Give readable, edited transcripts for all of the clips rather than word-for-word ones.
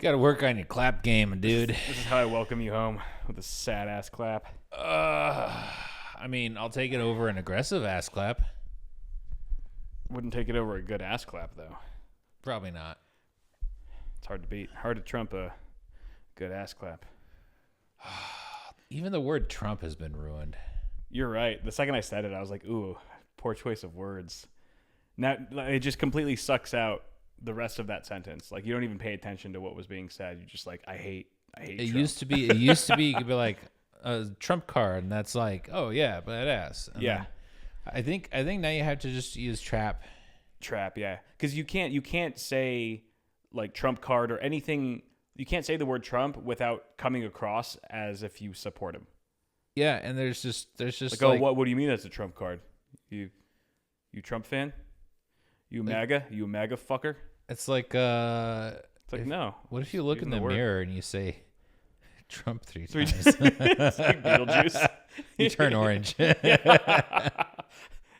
Got to work on your clap game, dude. This is how I welcome you home with a sad ass clap. I mean, I'll take it over an aggressive ass clap. Wouldn't take it over a good ass clap though. Probably not. It's hard to beat. Hard to trump a good ass clap. Even the word Trump has been ruined. You're right. The second I said it, I was like, ooh, poor choice of words. Now it just completely sucks out the rest of that sentence. Like, you don't even pay attention to what was being said. You're just like, I hate It Trump. used to be you could be like a Trump card, and that's like, oh yeah, badass. And Yeah. I think now you have to just use trap. Trap, yeah. Because you can't say like Trump card or anything. You can't say the word Trump without coming across as if you support him. Yeah, and there's just Like, oh, what do you mean that's a Trump card? You Trump fan? You MAGA? You a MAGA fucker? It's like It's like, no. What if you look in using the the word. mirror and you say Trump three Three times? It's like Beetlejuice. You turn orange.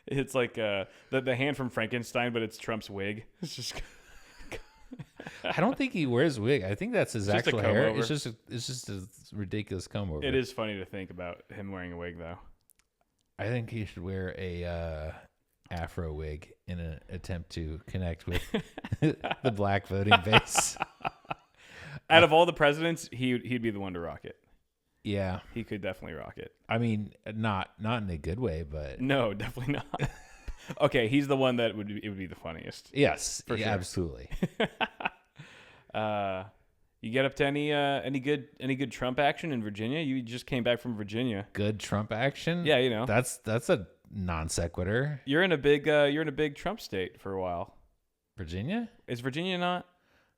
It's like the hand from Frankenstein, but it's Trump's wig. It's just I don't think he wears wig. I think that's his just a actual comb hair. over. It's just a ridiculous comb over. It is funny to think about him wearing a wig, though. I think he should wear a afro wig in an attempt to connect with the black voting base. Out of all the presidents, he'd be the one to rock it. Yeah, He could definitely rock it. I mean, not in a good way, but No, definitely not. Okay, he's the one that it would be the funniest. yes, For yeah, sure. absolutely. You get up to any good Trump action in Virginia? You just came back from Virginia. Good Trump action. Yeah, you know. that's a non sequitur. You're in a big Trump state for a while. Virginia. Is Virginia not?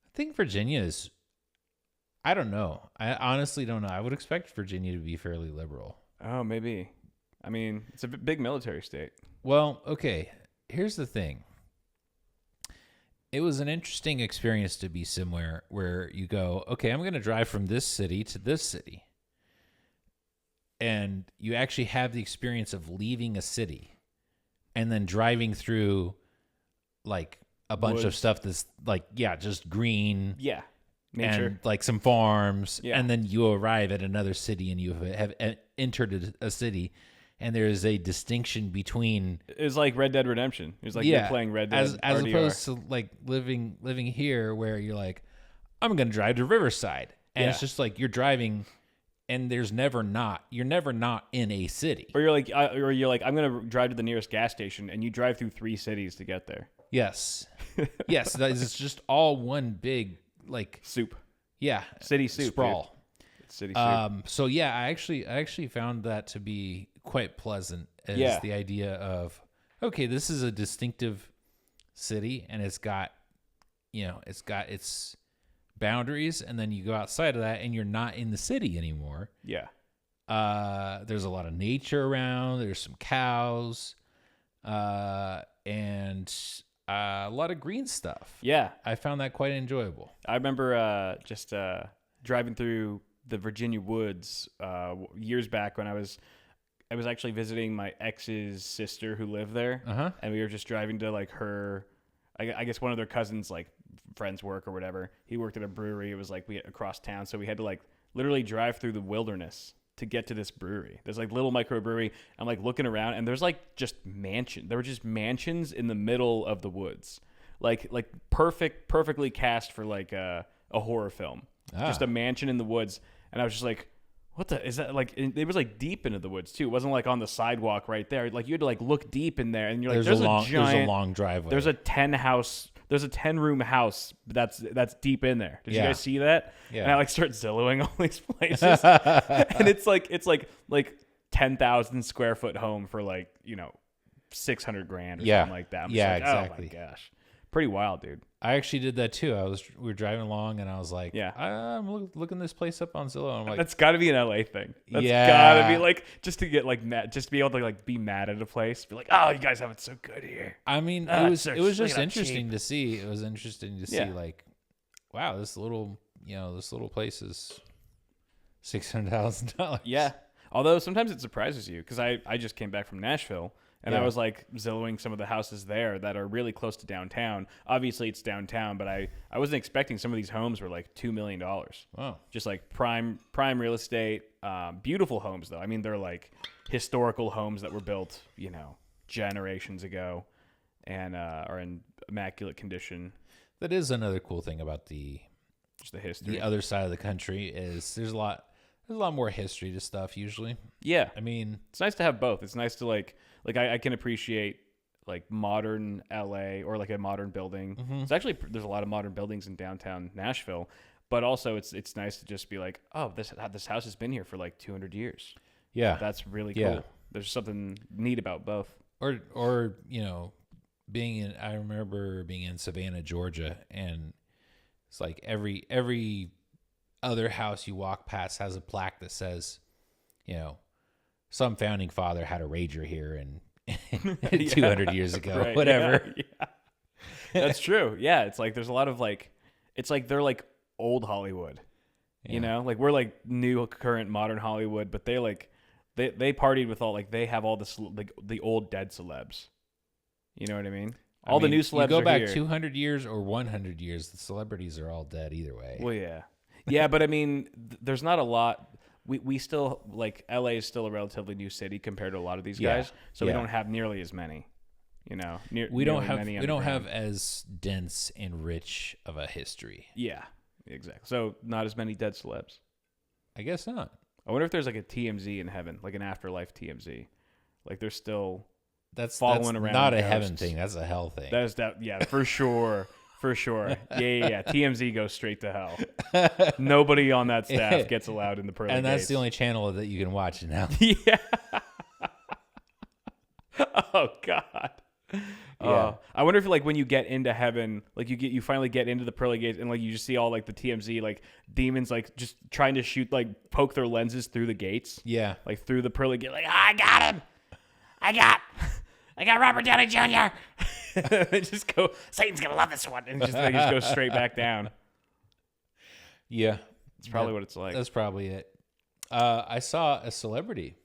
I think Virginia is. I don't know. I honestly don't know. I would expect Virginia to be fairly liberal. Oh, maybe. I mean, it's a big military state. Well, okay. Here's the thing. It was an interesting experience to be somewhere where you go, okay, I'm going to drive from this city to this city. And you actually have the experience of leaving a city and then driving through like a bunch of Woods. stuff that's like, yeah, just green. Yeah, nature. And like some farms, Yeah. and then you arrive at another city, and you have entered a city, and there is a distinction between It was like Red Dead Redemption. It was like you're playing Red Dead as RDR. opposed to like living here, where you're like, I'm gonna drive to Riverside, and it's Yeah. just like you're driving, and you're never not in a city. Or you're like, I'm gonna drive to the nearest gas station, and you drive through 3 cities to get there. Yes, yes, it's just all one big like Soup, yeah city soup, sprawl. dude. It's city soup. So yeah, I actually found that to be quite pleasant as Yeah. the idea of, okay, this is a distinctive city and it's got its boundaries, and then you go outside of that and you're not in the city anymore. Yeah, There's a lot of nature around. There's some cows, and a lot of green stuff. yeah. I found that quite enjoyable. I remember just driving through the Virginia woods years back when I was actually visiting my ex's sister who lived there, and we were just driving to like her, I guess one of their cousins' like friends' work or whatever. He worked at a brewery. It was like across town, so we had to like literally drive through the wilderness to get to this brewery. There's like little microbrewery. I'm like looking around, and there's like just mansion. There were just mansions in the middle of the woods, like perfectly cast for like a horror film. Just a mansion in the woods, and I was just like, what the is that? Like it was like deep into the woods too. It wasn't like on the sidewalk right there. Like you had to like look deep in there, and you're like, there's a long driveway. There's a 10-room house that's deep in there. Did you guys see that? Yeah. And I like start Zilloing all these places, and it's like 10,000 square foot home for like, $600,000 or something like that. I'm just like, exactly. Oh my gosh, pretty wild, dude. I actually did that too. We were driving along, and I was like, Yeah. I'm looking this place up on Zillow. And I'm like, That's got to be an LA thing. That's Yeah. got to be like just to get like mad, just to be able to like be mad at a place, be like, oh, you guys have it so good here. I mean, Ah, it was so just straight up interesting cheap. to see. It was interesting to see, Yeah. like, wow, this little place is $600,000. Yeah. Although sometimes it surprises you, because I just came back from Nashville, And I was like Zillowing some of the houses there that are really close to downtown. Obviously, it's downtown, but I wasn't expecting some of these homes were like $2 million. Wow. Just like prime real estate. Beautiful homes, though. I mean, they're like historical homes that were built, generations ago and are in immaculate condition. That is another cool thing about Just the history. The other side of the country is there's a lot more history to stuff usually. Yeah. I mean, it's nice to have both. It's nice to I can appreciate like modern LA or like a modern building. It's actually, there's a lot of modern buildings in downtown Nashville, but also it's nice to just be like, oh, this house has been here for like 200 years. Yeah. That's really cool. There's something neat about both. Or I remember being in Savannah, Georgia, and it's like every other house you walk past has a plaque that says, some founding father had a rager here and 200 years ago, right, whatever. Yeah. That's true. Yeah. It's like, there's a lot of it's like, they're like old Hollywood, like we're like new, current, modern Hollywood, but they partied with all, they have all this, the old dead celebs. You know what I mean? The new celebs you go back here. 200 years or 100 years, the celebrities are all dead either way. Well, yeah. Yeah, but I mean, there's not a lot. We still, LA is still a relatively new city compared to a lot of these guys, so we don't have nearly as many, we don't have as dense and rich of a history. Yeah, exactly. So not as many dead celebs. I guess not. I wonder if there's like a TMZ in heaven, like an afterlife TMZ. Like they're still that's following around. Not a ghosts. Heaven thing. That's a hell thing. That is that. Yeah, for sure. For sure. Yeah. TMZ goes straight to hell. Nobody on that staff gets allowed in the pearly And that's gates. the only channel that you can watch now. Yeah. Oh God. Yeah. I wonder if when you get into heaven, you finally get into the pearly gates and you just see all the TMZ demons just trying to poke their lenses through the gates. Yeah. Through the pearly gate, I got him. I got Robert Downey Jr. Just go, Satan's gonna love this one, and just go straight back down. Yeah. That's probably what it's like. That's probably it. I saw a celebrity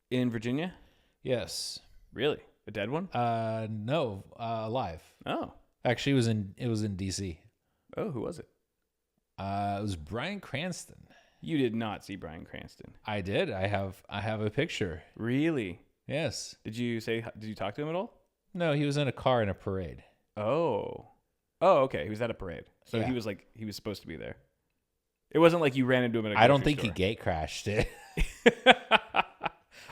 in Virginia. Yes. Really? A dead one? No, alive. Oh. Actually, it was in DC. Oh, who was it? It was Bryan Cranston. You did not see Bryan Cranston. I did. I have a picture. Really? Yes. Did you talk to him at all? No, he was in a car in a parade. Oh, okay. He was at a parade. So yeah. He was supposed to be there. It wasn't like you ran into him at a grocery I don't think store. he gate crashed it.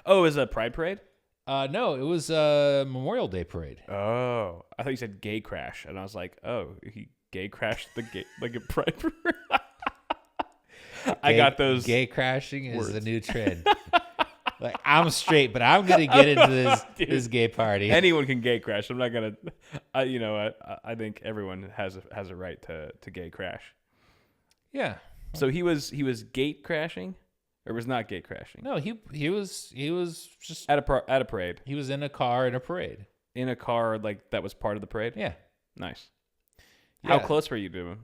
Oh, it was a pride parade? No, it was a Memorial Day parade. Oh, I thought you said gay crash, and I was like, oh, he gay crashed the gay like a pride parade. I got those. Gay crashing words. is the new trend. I'm straight, but I'm gonna get into this gay party. Anyone can gay crash. I'm not gonna. I think everyone has a right to gay crash. Yeah. So he was gate crashing, or was not gate crashing? No, he was just at a parade. He was in a car in a parade. In a car that was part of the parade. Yeah. Nice. Yeah. How close were you to him?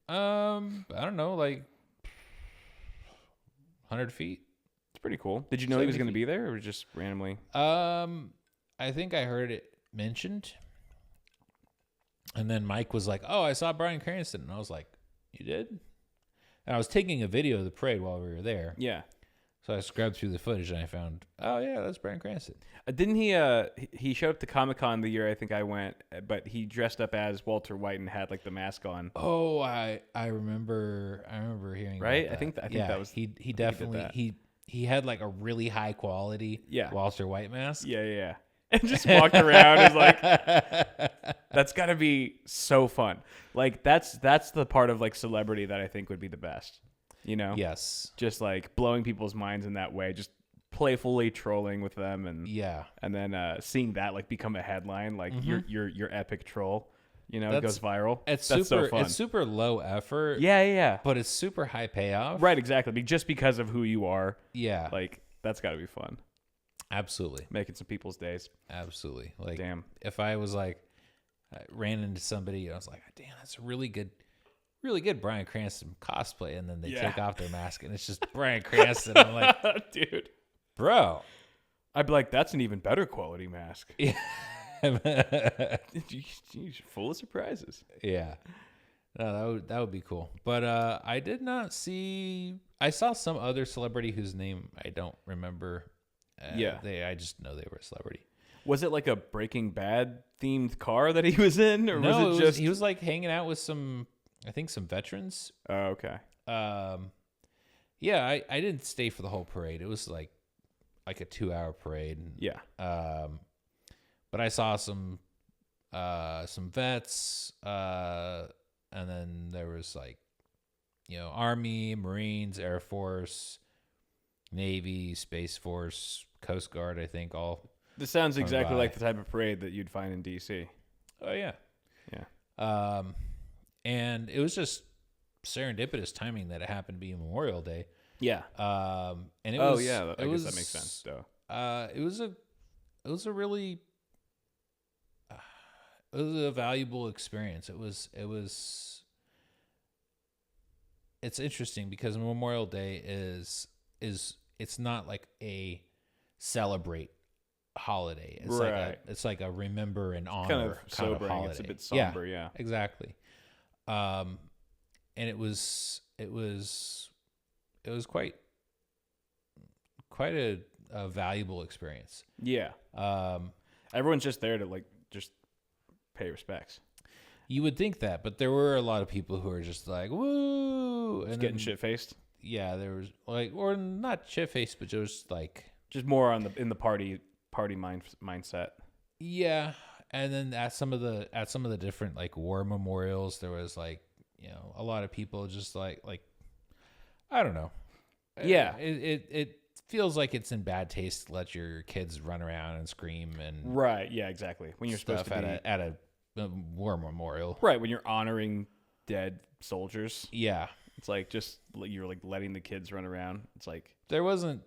I don't know, 100 feet. It's pretty cool. Did you know he was going to be there, or just randomly? I think I heard it mentioned, and then Mike was like, "Oh, I saw Bryan Cranston," and I was like, "You did?" And I was taking a video of the parade while we were there. Yeah. So I scrubbed through the footage and I found, oh yeah, that's Bryan Cranston. Didn't he? He showed up to Comic-Con the year I think I went, but he dressed up as Walter White and had the mask on. Oh, I remember hearing. Right? About that. I think that was. He definitely he had a really high quality Walter White mask. Yeah. And just walked around as that's got to be so fun. That's the part of celebrity that I think would be the best. Yes. Just blowing people's minds in that way, just playfully trolling with them, and then seeing that become a headline, your epic troll, it goes viral. That's so fun. It's super low effort. Yeah. But it's super high payoff. Right, exactly. Just because of who you are. Yeah. That's got to be fun. Absolutely. Making some people's days. Absolutely. Damn. If I was I ran into somebody, I was like, damn, that's a really good Bryan Cranston cosplay, and then they take off their mask and it's just Bryan Cranston. I'm like, dude, bro, I'd be like, that's an even better quality mask. Yeah. You're full of surprises. Yeah. No, that would be cool. But I did not see. I saw some other celebrity whose name I don't remember. I just know they were a celebrity. Was it like a Breaking Bad themed car that he was in, or No, was it just he was like hanging out with some veterans. Oh, okay. Yeah, I didn't stay for the whole parade. It was like a 2-hour parade. Yeah. But I saw some vets, and then there was like, Army, Marines, Air Force, Navy, Space Force, Coast Guard, I think all. This sounds exactly like the type of parade that you'd find in DC. Oh yeah. Yeah. And it was just serendipitous timing that it happened to be Memorial Day. Yeah. And it I was. guess that makes sense though. It was a really. It was a valuable experience. It's interesting because Memorial Day is it's not like a celebrate holiday. It's it's like a remember and honor kind of sobering. holiday. It's a bit somber, yeah. Exactly. And it was quite a valuable experience. Yeah. Everyone's just there to just pay respects. You would think that, but there were a lot of people who were just like, woo! And getting shit-faced? Yeah, there was or not shit-faced, but just like... Just more in the party mindset. Yeah, and then at some of the different like war memorials, there was like, a lot of people just like I don't know. Yeah. It feels like it's in bad taste to let your kids run around and scream and... Right, yeah, exactly. When you're supposed to be... at a war memorial. Right, when you're honoring dead soldiers. Yeah. It's like just you're like letting the kids run around. It's like there wasn't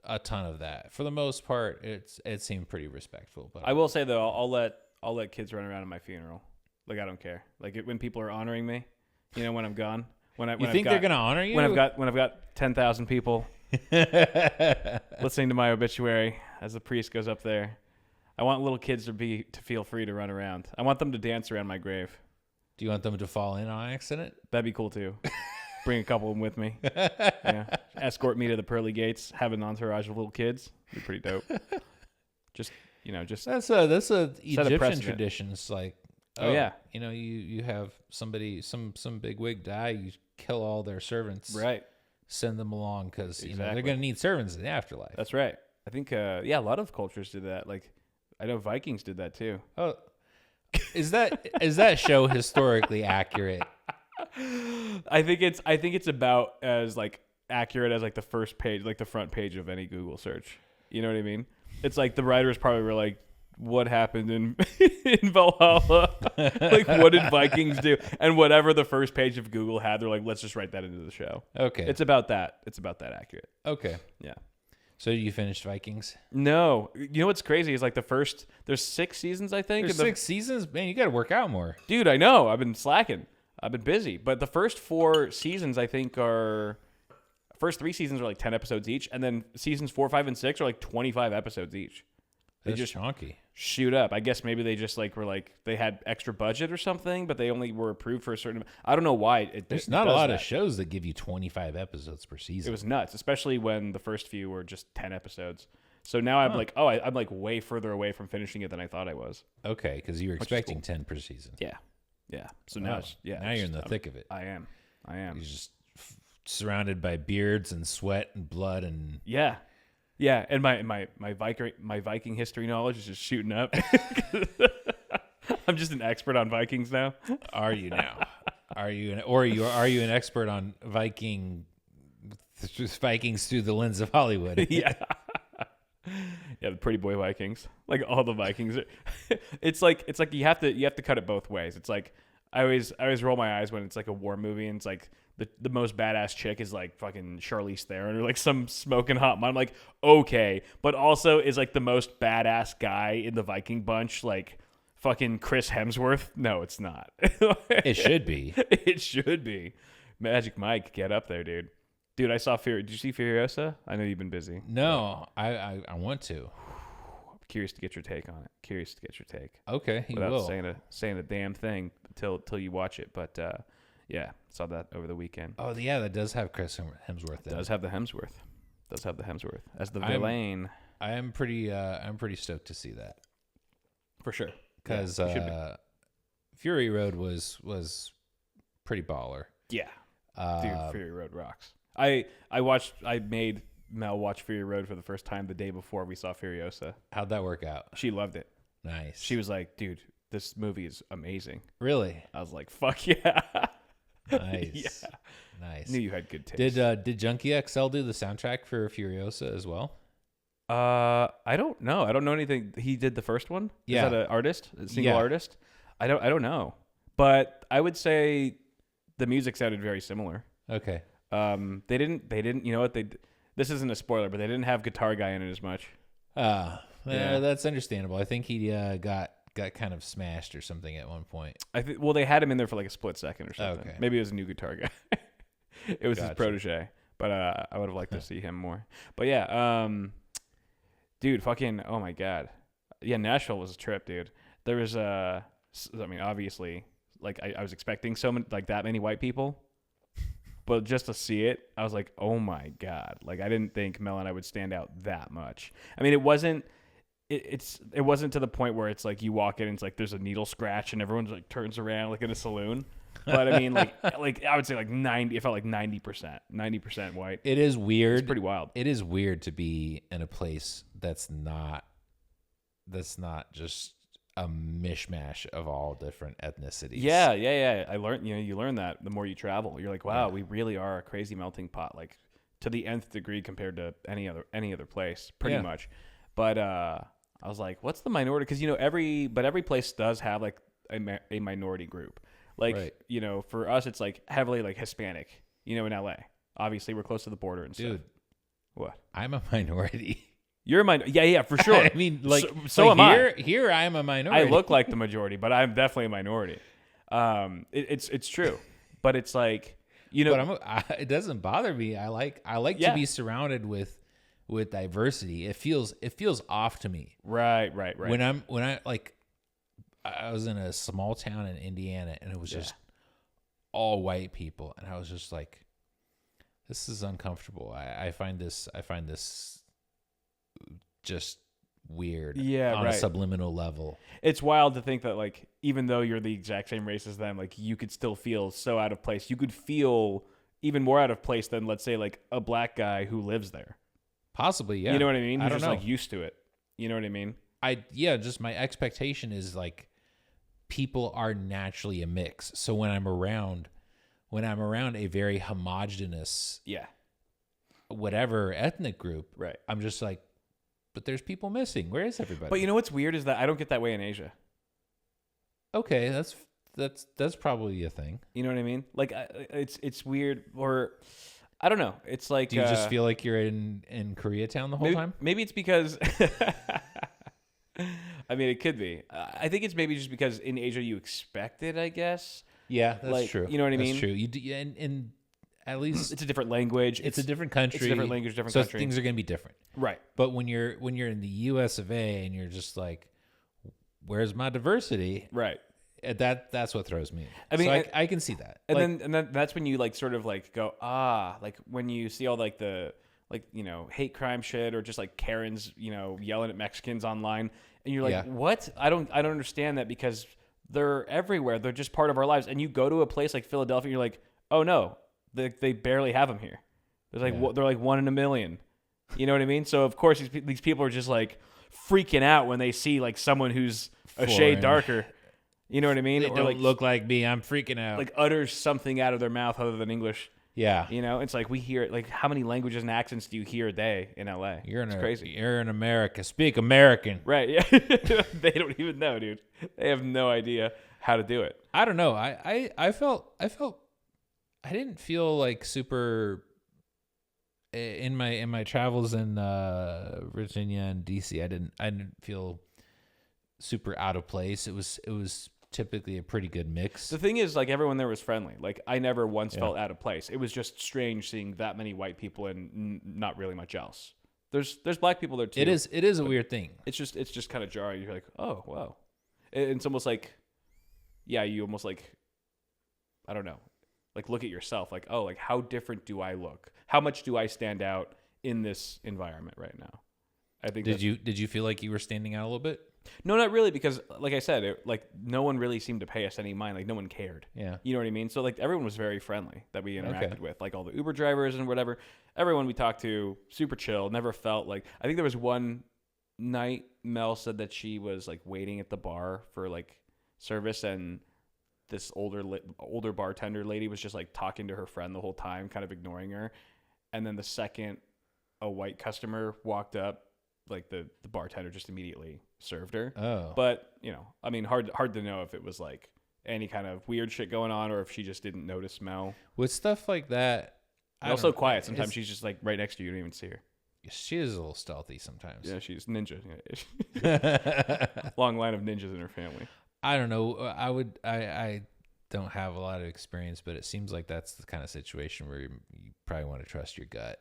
a ton of that. For the most part, it seemed pretty respectful. But I will say though, I'll let kids run around at my funeral. Like I don't care. Like when people are honoring me, when I'm gone. When you think they're gonna honor you? When I've got 10,000 people listening to my obituary as the priest goes up there. I want little kids to feel free to run around. I want them to dance around my grave. Do you want them to fall in on accident? That'd be cool too. Bring a couple of them with me. Yeah. Escort me to the pearly gates. Have an entourage of little kids. Be pretty dope. Just that's a Egyptian tradition. It's like, you have somebody, some big wig die. You kill all their servants. Right. Send them along because they're going to need servants in the afterlife. That's right. I think a lot of cultures did that. Like I know Vikings did that too. Oh, is that show historically accurate? I think it's about as like accurate as like the first page, like the front page of any Google search. You know what I mean? It's like the writers probably were like, what happened in Valhalla? Like what did Vikings do? And whatever the first page of Google had, they're like, let's just write that into the show. Okay. It's about that. It's about that accurate. Okay. Yeah. So you finished Vikings? No. You know what's crazy is like there's 6 seasons, I think. There's 6 seasons? Man, you got to work out more. Dude, I know. I've been slacking. I've been busy. But the first 4 seasons, I think, first 3 seasons are like 10 episodes each. And then seasons 4, 5, and 6 are like 25 episodes each. That's just chunky. Shoot up. I guess maybe they just like were like they had extra budget or something, but they only were approved for a certain amount. I don't know why. There's not a lot of shows that give you 25 episodes per season. It was nuts, especially when the first few were just 10 episodes. So now I'm like, I'm like way further away from finishing it than I thought I was. Okay, because you were expecting 10 per season. Yeah. So now now you're in the thick of it. I am. You're just surrounded by beards and sweat and blood and Yeah, and my Viking history knowledge is just shooting up. I'm just an expert on Vikings now. Are you now? Are you an expert on Vikings through the lens of Hollywood? Yeah, the pretty boy Vikings, like all the Vikings. It's like you have to cut it both ways. It's like I always roll my eyes when it's like a war movie and it's like the most badass chick is like fucking Charlize Theron or like some smoking hot mom. I'm like, okay, but also is like the most badass guy in the Viking bunch like fucking Chris Hemsworth? No, it's not. It should be. It should be. Magic Mike, get up there, dude. Dude, I saw Did you see Furiosa? I know you've been busy. No, I want to. I'm curious to get your take on it. Okay, you Without will. saying a damn thing till you watch it. But yeah, saw that over the weekend. Oh yeah, that does have Chris Hemsworth in it. Does have the Hemsworth. As the villain. I'm pretty stoked to see that. For sure. Because Fury Road was pretty baller. Yeah. Dude, Fury Road rocks. I made Mel watch Fury Road for the first time the day before we saw Furiosa. How'd that work out? She loved it. Nice. She was like, dude, this movie is amazing. Really? I was like, fuck yeah. Nice. Yeah. Nice. Knew you had good taste. Did Junkie XL do the soundtrack for Furiosa as well? I don't know. I don't know anything. He did the first one? Yeah. Is that an artist? A single artist? I don't know. But I would say the music sounded very similar. Okay. They didn't, you know what? This isn't a spoiler, but they didn't have Guitar Guy in it as much. Yeah, that's understandable. I think he got kind of smashed or something at one point. Well, they had him in there for like a split second or something. Okay. Maybe it was a new guitar guy. It was his protege, but I would have liked to see him more. But yeah, dude, fucking, oh my God. Yeah, Nashville was a trip, dude. There was, obviously, like I was expecting that many white people, but just to see it, I was like, oh my God. Like, I didn't think Mel and I would stand out that much. I mean, it wasn't to the point where it's like you walk in and it's like there's a needle scratch and everyone's like turns around like in a saloon. But I mean, like I would say like 90. It felt like 90% white. It is weird. It's pretty wild. It is weird to be in a place that's not just a mishmash of all different ethnicities. Yeah. I learned. You learn that the more you travel. You're like, wow, we really are a crazy melting pot, like to the nth degree compared to any other place, pretty much. But I was like, what's the minority? Because every place does have like a minority group. Like, right. For us, it's like heavily like Hispanic, in LA. Obviously, we're close to the border and stuff. Dude, what? I'm a minority. You're a minority. Yeah, for sure. I mean, so am I. Here, I am a minority. I look like the majority, but I'm definitely a minority. It's true. But it's like, But it doesn't bother me. I like to be surrounded with diversity. It feels off to me. Right. When I was in a small town in Indiana and it was just all white people, and I was just like, this is uncomfortable. I find this just weird. On a subliminal level. It's wild to think that like even though you're the exact same race as them, like you could still feel so out of place. You could feel even more out of place than, let's say, like a black guy who lives there. Possibly, yeah. You know what I mean? I don't know. Like used to it. You know what I mean? Just my expectation is like people are naturally a mix. So when I'm around a very homogenous, whatever ethnic group, right? I'm just like, but there's people missing. Where is everybody? But you know what's weird is that I don't get that way in Asia. Okay, that's probably a thing. You know what I mean? Like it's weird, or I don't know. It's like, do you just feel like you're in Koreatown the whole time? Maybe it's because I mean, it could be. I think it's maybe just because in Asia you expect it, I guess. Yeah, that's true. You know what I mean? That's true. You do, and at least it's a different language. It's a different country. It's a different language, different country. So things are going to be different. Right. But when you're in the US of A and you're just like, where's my diversity? Right. That's what throws me. I mean, so I can see that. And then that's when you like sort of like go, like when you see all like the hate crime shit or just like Karens, yelling at Mexicans online, and you're like, what? I don't understand that, because they're everywhere. They're just part of our lives. And you go to a place like Philadelphia, and you're like, oh no, they barely have them here. There's like they're like 1 in a million. You know what I mean? So of course these people are just like freaking out when they see like someone who's a shade darker. You know what I mean? They don't look like me. I'm freaking out. Like utters something out of their mouth other than English. Yeah. It's like we hear it. Like, how many languages and accents do you hear a day in LA? It's crazy. You're in America. Speak American. Right. Yeah. They don't even know, dude. They have no idea how to do it. I don't know. I felt I didn't feel like super in my travels in Virginia and DC. I didn't feel super out of place. It was typically a pretty good mix. The thing is, like, everyone there was friendly. Like, I never once felt out of place. It was just strange seeing that many white people and not really much else. There's black people there too. It is a weird thing. It's just kind of jarring. You're like, oh wow, it's almost like, yeah, you almost like, I don't know, like look at yourself, like, oh, like how different do I look? How much do I stand out in this environment right now? I think. Did you feel like you were standing out a little bit? No, not really, because like I said, like no one really seemed to pay us any mind. Like no one cared. Yeah. You know what I mean? So like everyone was very friendly that we interacted with, like all the Uber drivers and whatever. Everyone we talked to, super chill. Never felt like. I think there was one night Mel said that she was like waiting at the bar for like service, and this older bartender lady was just like talking to her friend the whole time, kind of ignoring her. And then the second a white customer walked up, like the bartender just immediately served her. Oh. But, you know, I mean, hard to know if it was like any kind of weird shit going on or if she just didn't notice Mel. With stuff like that, Also quiet. Sometimes she's just like right next to you. You don't even see her. She is a little stealthy sometimes. Yeah, she's ninja. Long line of ninjas in her family. I don't know. I don't have a lot of experience, but it seems like that's the kind of situation where you probably want to trust your gut.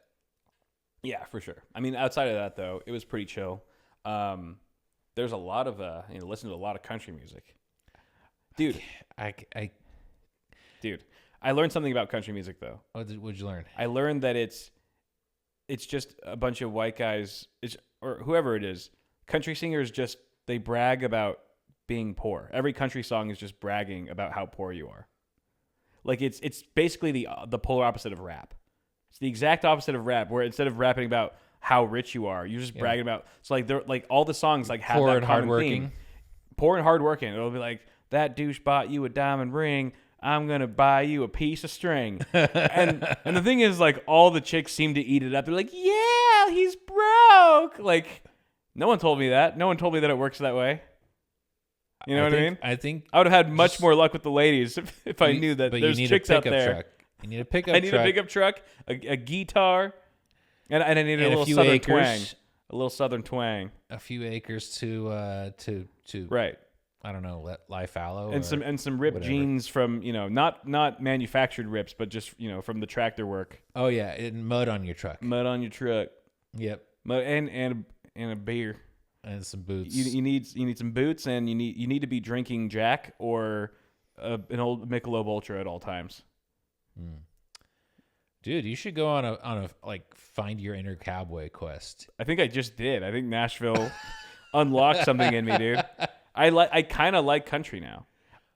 Yeah, for sure. I mean, outside of that, though, it was pretty chill. There's a lot of, listen to a lot of country music. Dude. Dude, I learned something about country music, though. What'd you learn? I learned that it's just a bunch of white guys, or whoever it is. Country singers just, they brag about being poor. Every country song is just bragging about how poor you are. Like, it's basically the polar opposite of rap. It's the exact opposite of rap, where instead of rapping about how rich you are, you're just bragging about. So like, they're like all the songs like have poor that and common hardworking. theme. Poor and hardworking. It'll be like, that douche bought you a diamond ring. I'm gonna buy you a piece of string. and the thing is, like, all the chicks seem to eat it up. They're like, yeah, he's broke. Like, no one told me that. No one told me that it works that way. You know what I mean? I think I would have had much more luck with the ladies if I knew that there's chicks out there. Truck. You need a pickup truck. I need a pickup truck, a guitar, and I need a little southern twang. A little southern twang. A few acres to right. I don't know, lie fallow. And some ripped jeans from, not manufactured rips, but just, from the tractor work. Oh yeah, and mud on your truck. Mud on your truck. Yep. Mud and a beer. And some boots. You need some boots, and you need to be drinking Jack or an old Michelob Ultra at all times. Dude, you should go on a like find your inner cowboy quest. I think I just did. I think Nashville unlocked something in me, dude. I kind of like country now.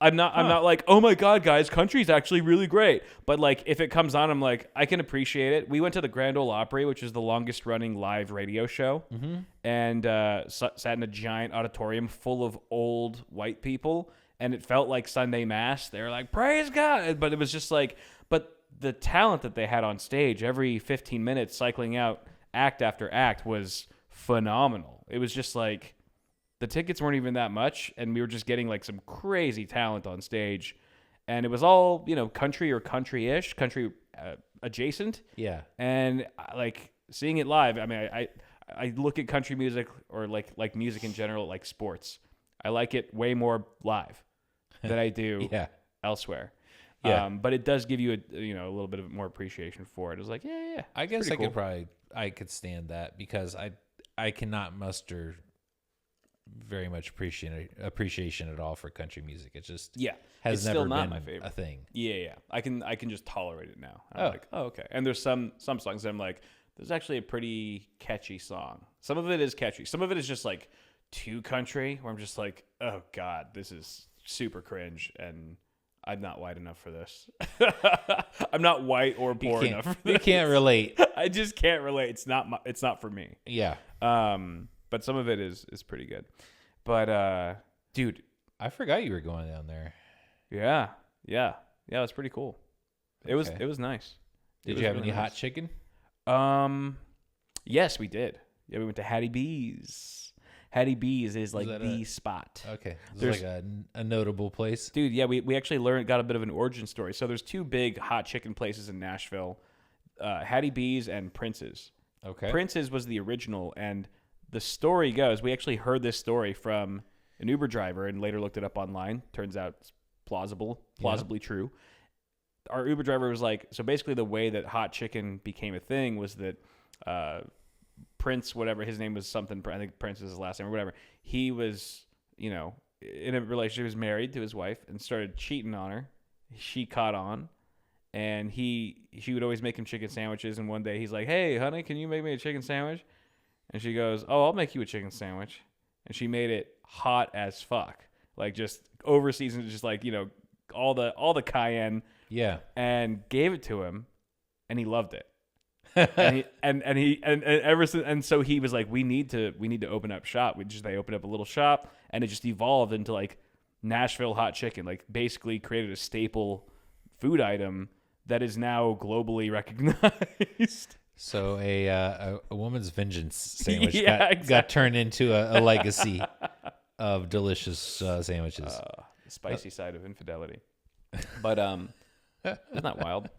I'm not like, oh my God, guys, country's actually really great. But like, if it comes on, I'm like, I can appreciate it. We went to the Grand Ole Opry, which is the longest running live radio show, and sat in a giant auditorium full of old white people, and it felt like Sunday Mass. They were like, praise God, but it was just like, but the talent that they had on stage every 15 minutes, cycling out act after act, was phenomenal. It was just like, the tickets weren't even that much, and we were just getting like some crazy talent on stage, and it was all, country or country-ish, country adjacent. Yeah. And like seeing it live, I mean, I look at country music or like music in general like sports. I like it way more live than I do elsewhere. Yeah. But it does give you a little bit of more appreciation for it. It's like, yeah. I guess I could stand that, because I cannot muster very much appreciation at all for country music. It just has never been my favorite. A thing. Yeah. I can just tolerate it now. I'm like, oh, okay. And there's some songs that I'm like, there's actually a pretty catchy song. Some of it is catchy. Some of it is just like too country, where I'm just like, oh God, this is super cringe, and I'm not white enough for this. I'm not white or poor enough for this. You can't relate. I just can't relate. It's not for me. Yeah. But some of it is pretty good. But dude, I forgot you were going down there. Yeah, it was pretty cool. It was nice. Did you have any hot chicken? Yes, we did. Yeah, we went to Hattie B's. Hattie B's is like the spot. Okay, there's like a notable place, dude. Yeah, we actually got a bit of an origin story. So there's two big hot chicken places in Nashville, Hattie B's and Prince's. Okay, Prince's was the original, and the story goes, we actually heard this story from an Uber driver, and later looked it up online. Turns out it's plausibly true. Our Uber driver was like, so basically the way that hot chicken became a thing was that Prince, whatever his name was, something, I think Prince is his last name or whatever. He was, in a relationship, he was married to his wife and started cheating on her. She caught on, and she would always make him chicken sandwiches. And one day he's like, "Hey, honey, can you make me a chicken sandwich?" And she goes, "Oh, I'll make you a chicken sandwich." And she made it hot as fuck, like just over seasoned, just like all the cayenne. Yeah. And gave it to him, and he loved it. and ever since, and so he was like, we need to open up shop. They opened up a little shop, and it just evolved into like Nashville hot chicken, like basically created a staple food item that is now globally recognized. So a woman's vengeance sandwich exactly. got turned into a legacy of delicious sandwiches. The spicy side of infidelity. But isn't that wild?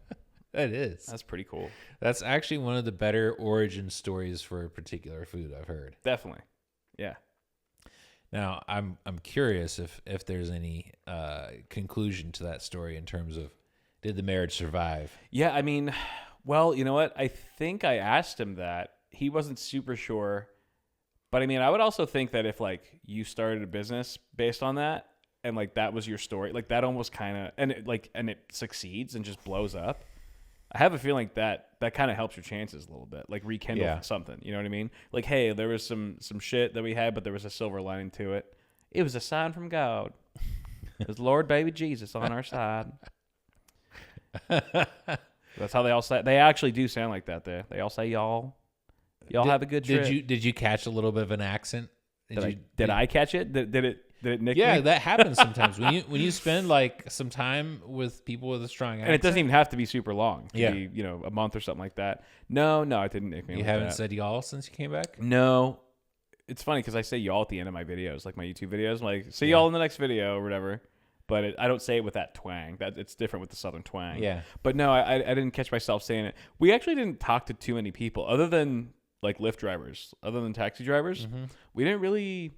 It is. That's pretty cool. That's actually one of the better origin stories for a particular food I've heard. Definitely. Yeah. Now, I'm curious if there's any conclusion to that story in terms of, did the marriage survive? Yeah, I mean, well, you know what? I think I asked him that. He wasn't super sure. But I mean, I would also think that if like you started a business based on that, and like that was your story, like that almost kind of, and it succeeds and just blows up. I have a feeling that kind of helps your chances a little bit, like rekindle something. You know what I mean? Like, hey, there was some shit that we had, but there was a silver lining to it. It was a sign from God. It was Lord baby Jesus on our side. That's how they all say. They actually do sound like that. There, they all say y'all. Y'all have a good trip. Did you catch a little bit of an accent? Did I catch it? Did it nick me? Yeah, that happens sometimes when you spend like some time with people with a strong accent. And it doesn't even have to be super long. It yeah, could be, a month or something like that. No, it didn't nick me. You haven't said y'all since you came back? No. It's funny because I say y'all at the end of my videos, like my YouTube videos. I'm like, see y'all in the next video or whatever. But I don't say it with that twang. It's different with the southern twang. Yeah. But no, I didn't catch myself saying it. We actually didn't talk to too many people other than like Lyft drivers, other than taxi drivers. Mm-hmm. We didn't really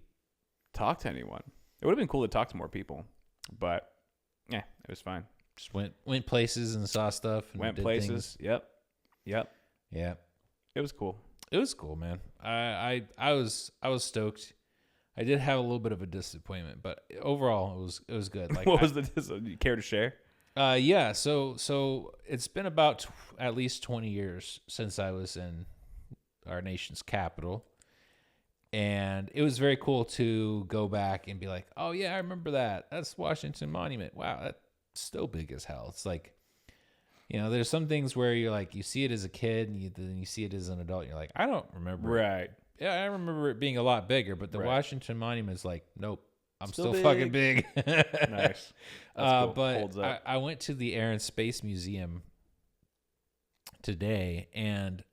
talk to anyone. It would have been cool to talk to more people, but yeah, it was fine. Just went places and saw stuff. And went did places. Things. Yep. Yeah. It was cool. It was cool, man. I was stoked. I did have a little bit of a disappointment, but overall it was good. Like, what was the do you care to share? Yeah. So it's been about at least 20 years since I was in our nation's capital. And it was very cool to go back and be like, oh, yeah, I remember that. That's Washington Monument. Wow, that's still big as hell. It's like, there's some things where you're like, you see it as a kid and then you see it as an adult. And you're like, I don't remember. Right. Yeah, I remember it being a lot bigger. But the Washington Monument is like, nope, I'm still fucking big. Nice. That's cool. But holds up. I went to the Air and Space Museum today and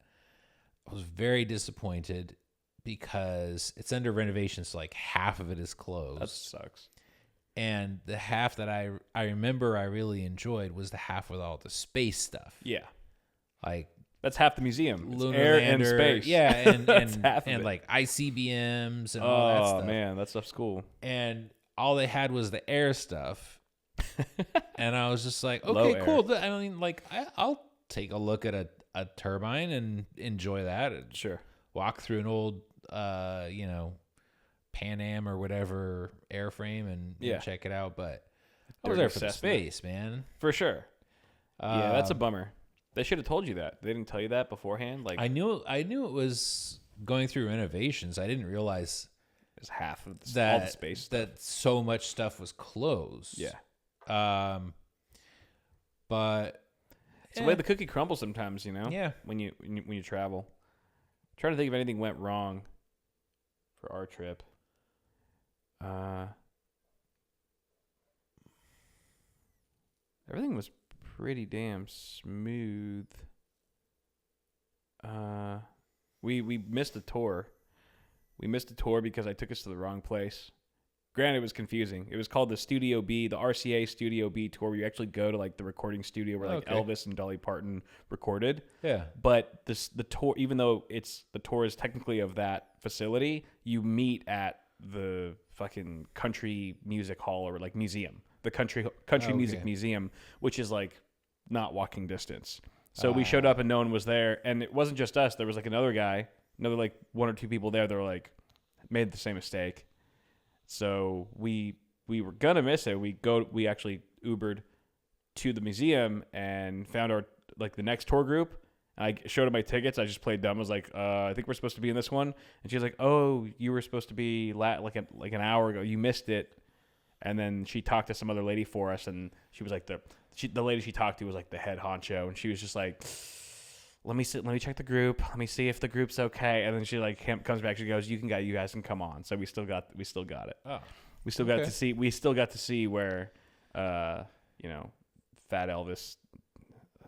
I was very disappointed because it's under renovation, so like half of it is closed. That sucks. And the half that I remember I really enjoyed was the half with all the space stuff. Yeah. Like that's half the museum. It's lunar air lander, and space. Yeah, and and like ICBMs and all that stuff. Oh man, that stuff's cool. And all they had was the air stuff. And I was just like, Low okay, cool. I mean, like I'll take a look at a turbine and enjoy that. And sure. Walk through an old Pan Am or whatever airframe and check it out. But I was there for the space, man. For sure. Yeah, that's a bummer. They should have told you that. They didn't tell you that beforehand. Like I knew it was going through renovations. I didn't realize it's half of all the space stuff. That so much stuff was closed. Yeah. But it's the way the cookie crumbles sometimes, Yeah. When you travel. I'm trying to think if anything went wrong for our trip. Everything was pretty damn smooth. We missed a tour. We missed a tour because I took us to the wrong place. Granted, it was confusing. It was called the Studio B, the RCA Studio B tour, where you actually go to like the recording studio where like Elvis and Dolly Parton recorded. Yeah. But the tour, even though the tour is technically of that facility, you meet at the fucking country music hall or like museum, the country music museum, which is like not walking distance. So we showed up and no one was there, and it wasn't just us. There was like another like one or two people there that were like made the same mistake. So we were gonna miss it. We actually Ubered to the museum and found our like the next tour group. I showed her my tickets. I just played dumb. I was like, I think we're supposed to be in this one. And she was like, oh, you were supposed to be like an hour ago. You missed it. And then she talked to some other lady for us, and she was like the lady she talked to was like the head honcho, and she was just like, let me check the group. Let me see if the group's okay. And then she like comes back. She goes, you guys can come on. So we still got it. Oh, we still got to see where, Fat Elvis.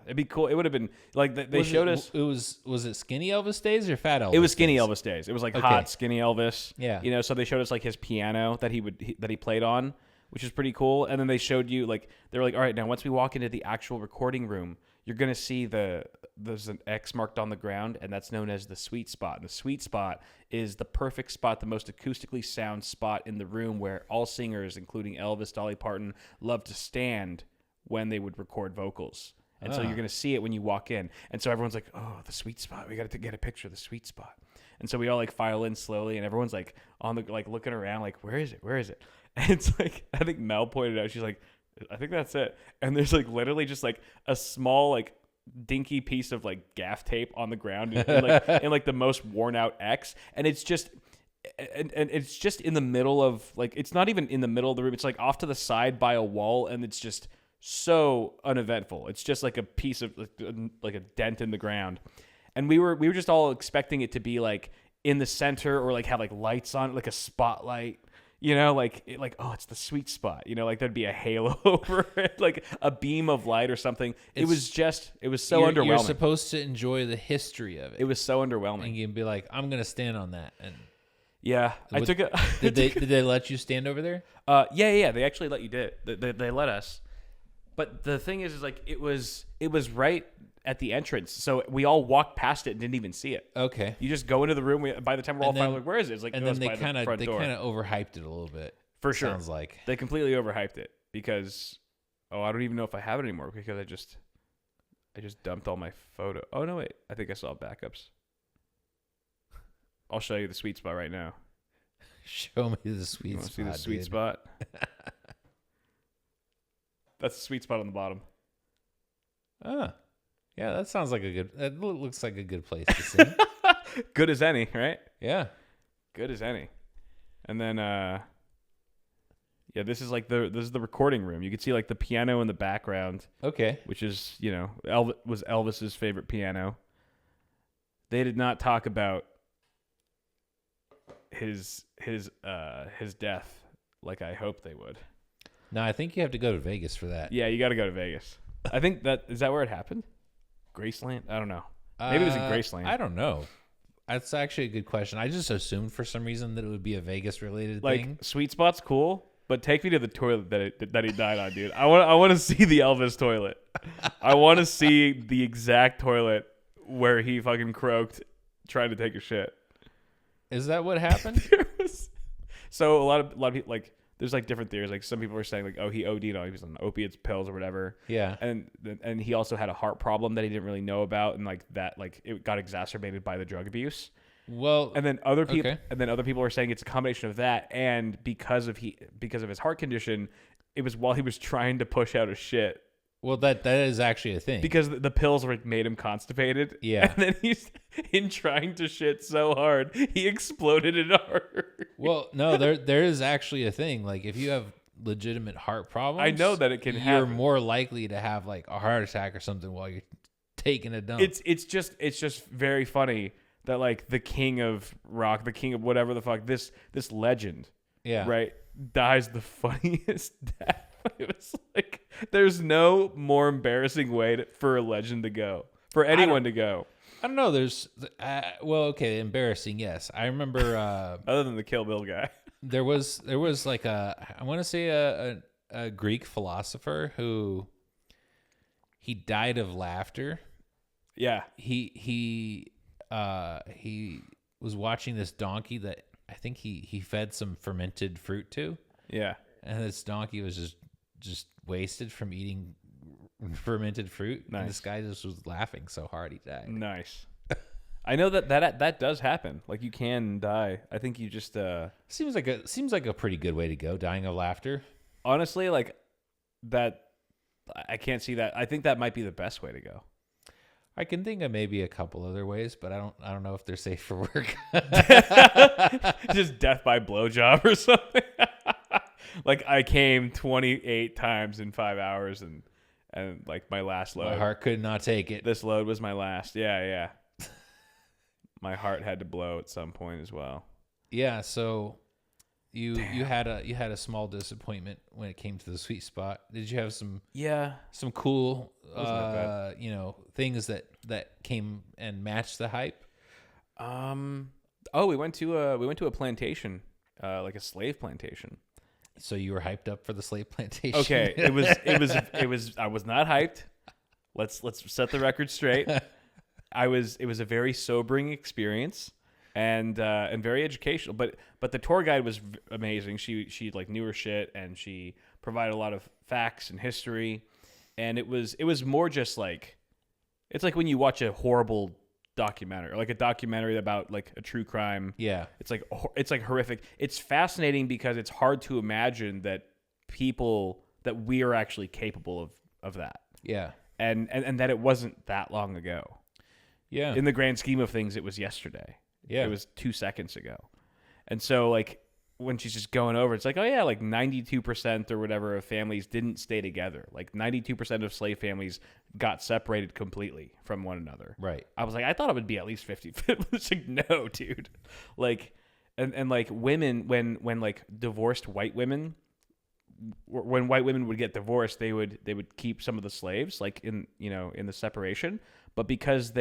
It'd be cool. It would have been like they showed us. Was it Skinny Elvis days or Fat Elvis? It was Skinny Elvis days. It was like hot Skinny Elvis. Yeah. So they showed us like his piano that he played on, which is pretty cool. And then they showed you like they were like, all right, now once we walk into the actual recording room, you're gonna see there's an X marked on the ground, and that's known as the sweet spot. And the sweet spot is the perfect spot, the most acoustically sound spot in the room where all singers, including Elvis, Dolly Parton, love to stand when they would record vocals. And so you're going to see it when you walk in. And so everyone's like, oh, the sweet spot. We got to get a picture of the sweet spot. And so we all like file in slowly, and everyone's like on the like looking around like, where is it? Where is it? And it's like, I think Mel pointed out, she's like, I think that's it. And there's like literally just like a small like dinky piece of like gaff tape on the ground in like the most worn out X. And it's just and it's just in the middle of like, it's not even in the middle of the room. It's like off to the side by a wall, and it's just so uneventful. It's just like a piece of like a dent in the ground, and we were just all expecting it to be like in the center or like have like lights on it, like a spotlight, like oh, it's the sweet spot, like there'd be a halo over it, like a beam of light or something. It was so underwhelming. You're supposed to enjoy the history of it. It was so underwhelming. And you'd be like, I'm gonna stand on that. And yeah, I took it. Did they let you stand over there? Yeah. They actually let you do it. They let us. But the thing is like it was right at the entrance, so we all walked past it and didn't even see it. Okay, you just go into the room. By the time we're all finally like, where is it? It's like, and then they kind of overhyped it a little bit. For sure, sounds like they completely overhyped it because I don't even know if I have it anymore because I just dumped all my photo. Oh no, wait, I think I saw backups. I'll show you the sweet spot right now. Show me the sweet spot. See the sweet spot. That's the sweet spot on the bottom. Yeah, that sounds like that looks like a good place to sing. Good as any, right? Yeah. Good as any. And then, this is the recording room. You can see like the piano in the background. Okay. Which is, was Elvis's favorite piano. They did not talk about his death like I hoped they would. No, I think you have to go to Vegas for that. Yeah, you got to go to Vegas. I think is that where it happened? Graceland? I don't know. Maybe it was in Graceland. I don't know. That's actually a good question. I just assumed for some reason that it would be a Vegas related thing. Like sweet spot's cool, but take me to the toilet that he died on, dude. I want to see the Elvis toilet. I want to see the exact toilet where he fucking croaked trying to take a shit. Is that what happened? So a lot of people like. There's like different theories. Like some people are saying like, oh, he OD'd on, he was on opiates, pills, or whatever. Yeah. And he also had a heart problem that he didn't really know about, and like that, like it got exacerbated by the drug abuse. Well, and then other people are saying it's a combination of that and because of his heart condition, it was while he was trying to push out a shit. Well, that is actually a thing because the pills made him constipated. Yeah, and then he's in trying to shit so hard he exploded in heart. Well, no, there is actually a thing. Like if you have legitimate heart problems, I know that it can happen. You're more likely to have like a heart attack or something while you're taking a dump. It's just very funny that like the king of rock, the king of whatever the fuck, this legend, right, dies the funniest death. It was like there's no more embarrassing way for a legend to go, for anyone to go. I don't know. There's embarrassing. Yes, I remember. Other than the Kill Bill guy, there was like I want to say a Greek philosopher who he died of laughter. Yeah, he was watching this donkey that I think he fed some fermented fruit to. Yeah. And this donkey was just wasted from eating fermented fruit. Nice. And this guy just was laughing so hard he died. Nice. I know that does happen. Like, you can die. I think you just seems like a pretty good way to go, dying of laughter. honestly, like, that I can't see that. I think that might be the best way to go. I can think of maybe a couple other ways, but I don't know if they're safe for work. Just death by blowjob or something. Like, I came 28 times in 5 hours, and like my last load. My heart could not take it. This load was my last. Yeah. My heart had to blow at some point as well. Yeah, so you had a small disappointment when it came to the sweet spot. Did you have some cool things that came and matched the hype? We went to a plantation, like a slave plantation. So you were hyped up for the slave plantation? Okay, it was I was not hyped. Let's set the record straight. It was a very sobering experience and very educational, but the tour guide was amazing. She like knew her shit, and she provided a lot of facts and history, and it was more just like, it's like when you watch a horrible documentary, or like a documentary about like a true crime. Yeah. It's like horrific. It's fascinating because it's hard to imagine that we are actually capable of that. Yeah. And that it wasn't that long ago. Yeah. In the grand scheme of things, it was yesterday. Yeah. It was 2 seconds ago. And so, like, when she's just going over, it's like, oh yeah, like 92% or whatever of families didn't stay together. Like 92% of slave families got separated completely from one another. Right. I was like, I thought it would be at least 50. It's like, no, dude. Like, and like women, when like divorced white women, when white women would get divorced, they would keep some of the slaves, like in the separation. But because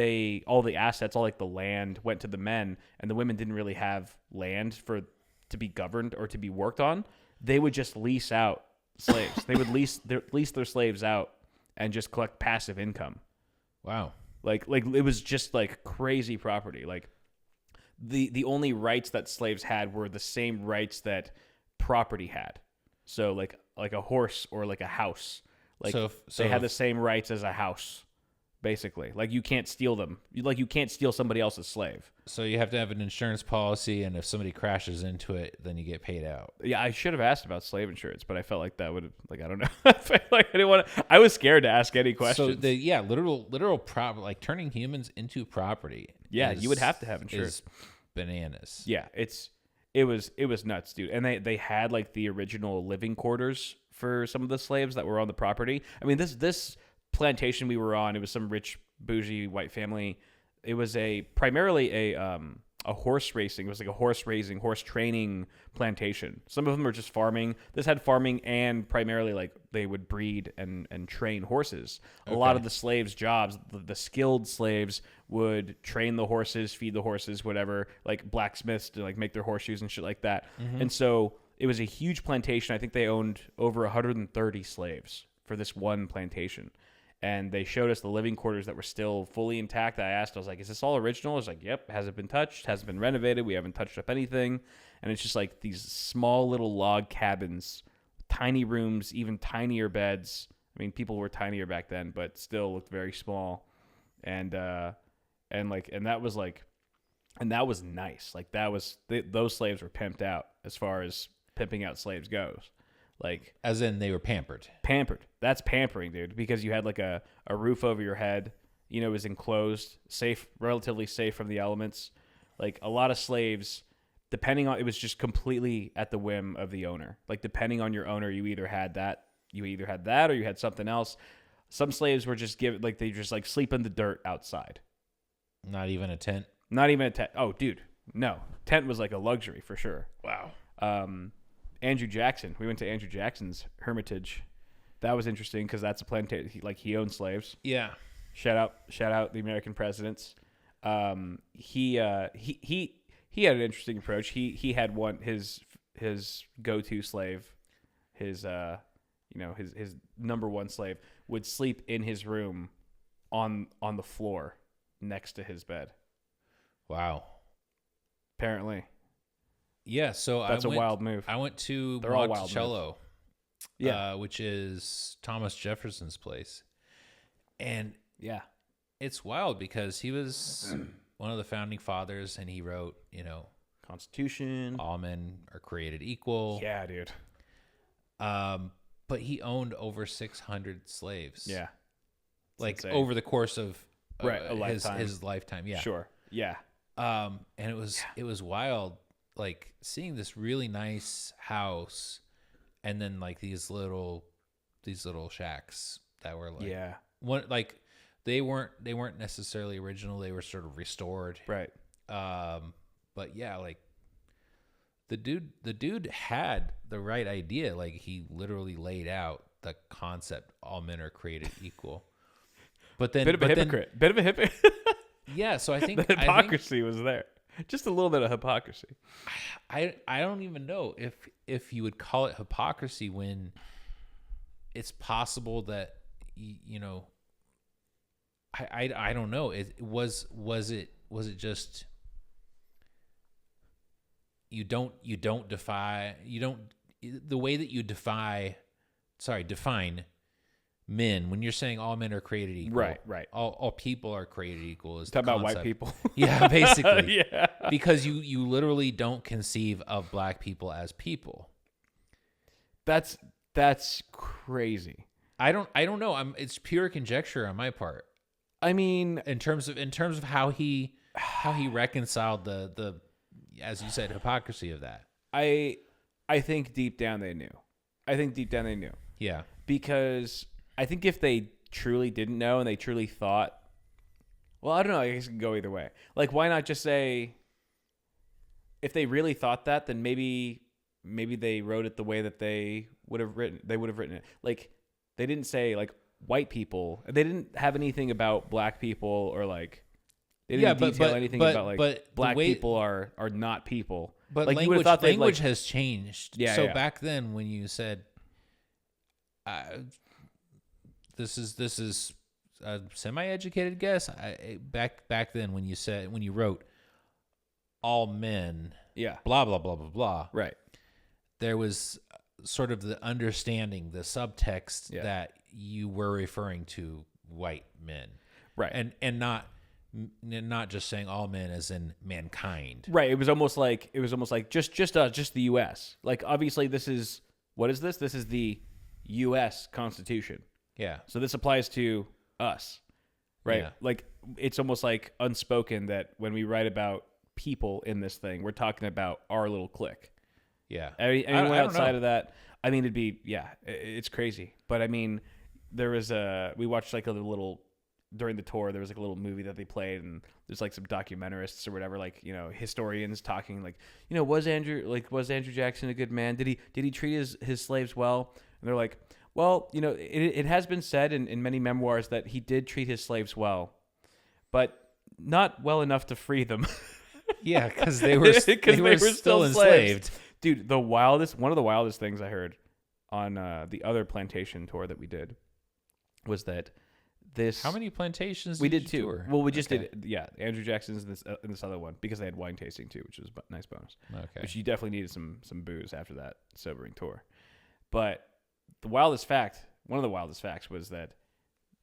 all the assets, all like the land went to the men, and the women didn't really have land to be governed or to be worked on, they would just lease out slaves. They would lease their slaves out and just collect passive income. Wow. Like it was just like crazy property. Like the only rights that slaves had were the same rights that property had. So like a horse or like a house. Like they had the same rights as a house. Basically, like you can't steal them. You can't steal somebody else's slave. So you have to have an insurance policy, and if somebody crashes into it, then you get paid out. Yeah, I should have asked about slave insurance, but I felt like that would have, like, I don't know. I felt like I didn't want to. I was scared to ask any questions. So literal property, like turning humans into property. Yeah, you would have to have insurance. Bananas. Yeah, it was nuts, dude. And they had like the original living quarters for some of the slaves that were on the property. I mean, this plantation we were on, it was some rich bougie white family. It was primarily a horse racing. It was like a horse training plantation. Some of them are just farming. This had farming, and primarily like they would breed and train horses. Okay. A lot of the slaves' jobs, the skilled slaves would train the horses, feed the horses, whatever, like blacksmiths to like make their horseshoes and shit like that. Mm-hmm. And so it was a huge plantation. I think they owned over 130 slaves for this one plantation. And they showed us the living quarters that were still fully intact. I was like, is this all original? I was like, yep, hasn't been touched, hasn't been renovated. We haven't touched up anything. And it's just like these small little log cabins, tiny rooms, even tinier beds. I mean, people were tinier back then, but still looked very small. And that was nice. Like those slaves were pimped out as far as pimping out slaves goes. Like, as in they were pampered. That's pampering, dude, because you had like a roof over your head, it was enclosed, safe, relatively safe from the elements. Like a lot of slaves, it was just completely at the whim of the owner. Like depending on your owner, you either had that or you had something else. Some slaves were just they just like sleep in the dirt outside. Not even a tent. Oh, dude, no. Tent was like a luxury for sure. Wow. Andrew Jackson. We went to Andrew Jackson's Hermitage. That was interesting because that's a plantation. He owned slaves. Yeah. Shout out the American presidents. He had an interesting approach. He had his go-to slave, his number one slave would sleep in his room on the floor next to his bed. Wow. Apparently. Yeah, so That's a wild move. I went to They're all wild Monticello, Yeah. which is Thomas Jefferson's place. And Yeah. it's wild because he was one of the founding fathers, and he wrote, Constitution. all men are created equal. Yeah, dude. But he owned over 600 slaves. Yeah. Like insane. over the course of a lifetime. his lifetime. Yeah. Sure. Yeah. And it was wild, like seeing this really nice house, and then like these little shacks that were like one, like they weren't necessarily original. They were sort of restored. Right. But yeah, like the dude had the right idea. Like he literally laid out the concept: all men are created equal. But then, Bit of a hypocrite. Yeah, so I think the hypocrisy was there. Just a little bit of hypocrisy. I don't even know if you would call it hypocrisy when it's possible that I don't know. Was it just the way that you define men, when you're saying all men are created equal, right. All people are created equal is Talk the about concept. white people. Yeah, basically. Yeah. Because you literally don't conceive of black people as people. That's crazy. I don't know. It's pure conjecture on my part. I mean, In terms of how he reconciled the as you said, hypocrisy of that. I think deep down they knew. Yeah. Because I think if they truly didn't know and they truly thought, well, I don't know, I guess it can go either way. Like, why not just say, if they really thought that, then maybe they wrote it the way that they would have written it. Like, they didn't say, like, white people. They didn't have anything about black people, or, like, they didn't detail anything about, like, black people are not people. But like, language has changed. Yeah, so yeah. back then when you said, this is a semi-educated guess. Back then when you wrote all men, Yeah. blah blah blah blah blah, Right. there was sort of the understanding, the subtext Yeah. that you were referring to white men, Right. and not just saying all men as in mankind. Right. It was almost like just the U.S. Like, obviously what is this? This is the U.S. Constitution. Yeah. So this applies to us, right? Yeah. Like, it's almost like unspoken that when we write about people in this thing, we're talking about our little clique. Yeah. Anyone I don't outside know. of that, I mean, it's crazy. But I mean, we watched like a little, during the tour, there was like a little movie that they played, and there's like some documentarists or whatever, like, historians talking, like, was Andrew Jackson a good man? Did he treat his slaves well? And they're like, well, it has been said in many memoirs that he did treat his slaves well, but not well enough to free them. Yeah, because they were still enslaved. Dude, one of the wildest things I heard on the other plantation tour that we did was that this. How many plantations we did did you two? tour? Well, we just did. Yeah, Andrew Jackson's in this other one, because they had wine tasting too, which was a nice bonus. Okay. Which you definitely needed some booze after that sobering tour. But one of the wildest facts was that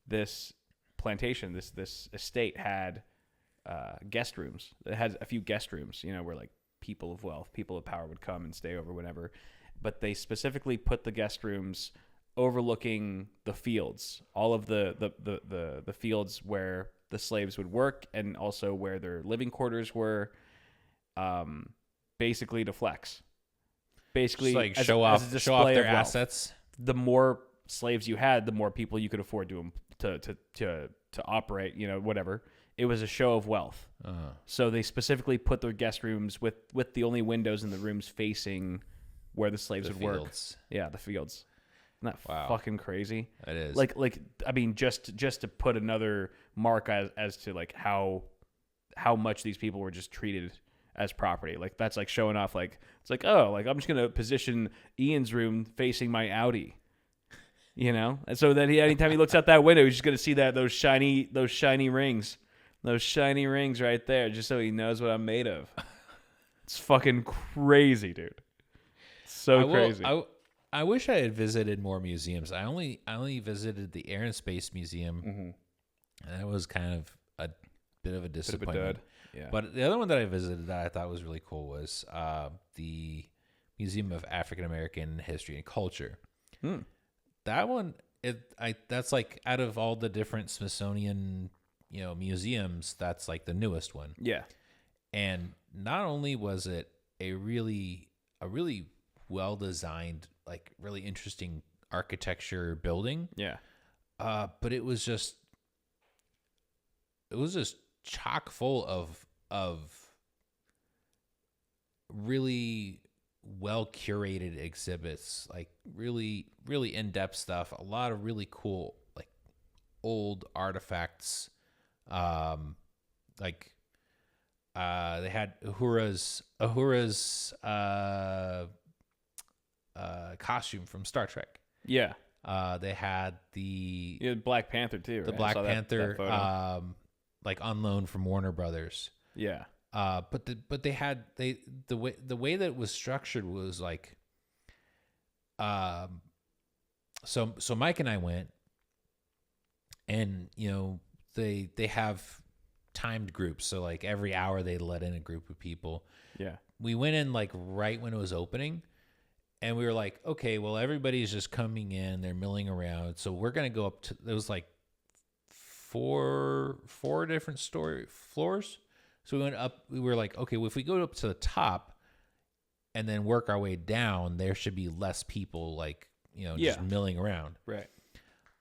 this plantation, this estate had guest rooms. It had a few guest rooms, where like people of wealth, people of power would come and stay over whenever. But they specifically put the guest rooms overlooking the fields, all of the fields where the slaves would work, and also where their living quarters were, basically to flex. Basically, just like as show a off display their of wealth. assets. The more slaves you had, the more people you could afford to operate, whatever. It was a show of wealth. Uh-huh. So they specifically put their guest rooms with the only windows in the rooms facing where the slaves would work. Yeah, the fields. Isn't that fucking crazy? It is. Like I mean, just to put another mark as to like how much these people were just treated as property. Like, that's like showing off. Like, it's like, oh, like, I'm just gonna position Ian's room facing my Audi. And so then anytime he looks out that window, he's just gonna see those shiny rings right there, just so he knows what I'm made of. It's fucking crazy, dude. So crazy. I wish I had visited more museums. I only visited the Air and Space Museum, and that was kind of a bit of a disappointment. Yeah. But the other one that I visited that I thought was really cool was the Museum of African American History and Culture. That one, that's like out of all the different Smithsonian, museums, that's like the newest one. Yeah. And not only was it a really well designed, like really interesting architecture building. Yeah. But it was just chock full of really well curated exhibits, like really in-depth stuff, a lot of really cool like old artifacts. They had Uhura's costume from Star Trek. Yeah. They had the Black Panther too. The right? Black Panther, that photo. like on loan from Warner Brothers. Yeah. But they had the way that it was structured was like, so Mike and I went, and they have timed groups, so like every hour they let in a group of people. Yeah. We went in like right when it was opening, and we were like, okay, well everybody's just coming in, they're milling around, so we're gonna go up to, there was like four different story floors. So we went up, we were like, okay, well, if we go up to the top and then work our way down, there should be less people like, just milling around. Right.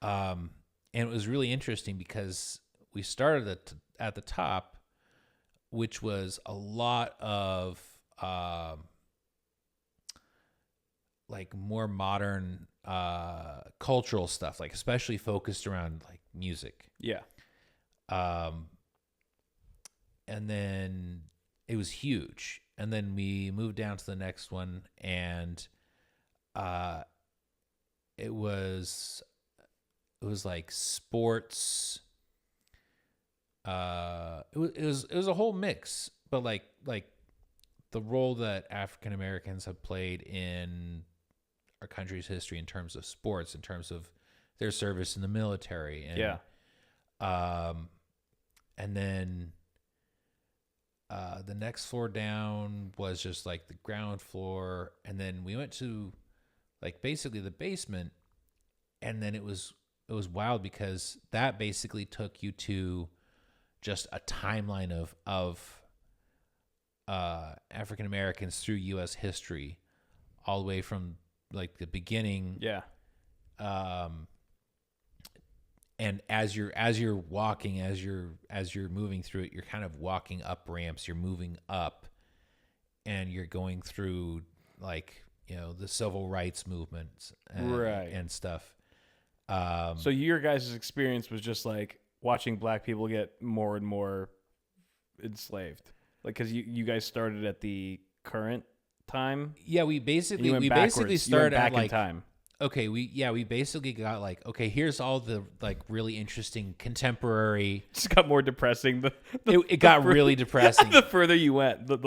And it was really interesting because we started at the top, which was a lot of like more modern cultural stuff, like especially focused around like music. Yeah. And then it was huge. And then we moved down to the next one, and it was like sports. It was a whole mix, but like the role that African Americans have played in our country's history in terms of sports, in terms of their service in the military, and and then the next floor down was just like the ground floor, and then we went to like basically the basement, and then it was wild because that basically took you to just a timeline of African Americans through U.S. history, all the way from like the beginning. Yeah. And as you're walking, as you're moving through it, you're kind of walking up ramps. You're moving up, and you're going through like the civil rights movement and stuff. So your guys' experience was just like watching black people get more and more enslaved, like because you guys started at the current time. Yeah, we basically backwards. started back at like in time. Okay, we basically got like, okay, here's all the like really interesting contemporary. Just got more depressing. It got really depressing. The further you went, the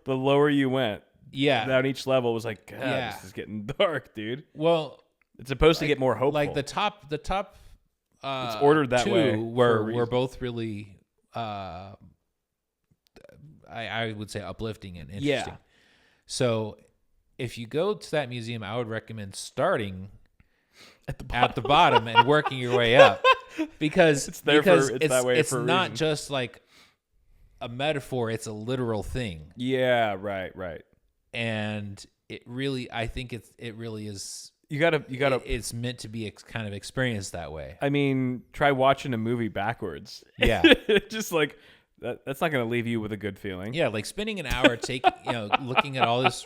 lower you went. Yeah. Down each level was like, God, this is getting dark, dude. Well, it's supposed to get more hopeful. Like the top. It's ordered that way. Were both really, I would say uplifting and interesting. Yeah. So, if you go to that museum, I would recommend starting at the bottom and working your way up, because it's not just like a metaphor; it's a literal thing. Yeah, right. And it really, I think it really is. You gotta. It's meant to be kind of experienced that way. I mean, try watching a movie backwards. Yeah, just like that's not gonna leave you with a good feeling. Yeah, like spending an hour looking at all this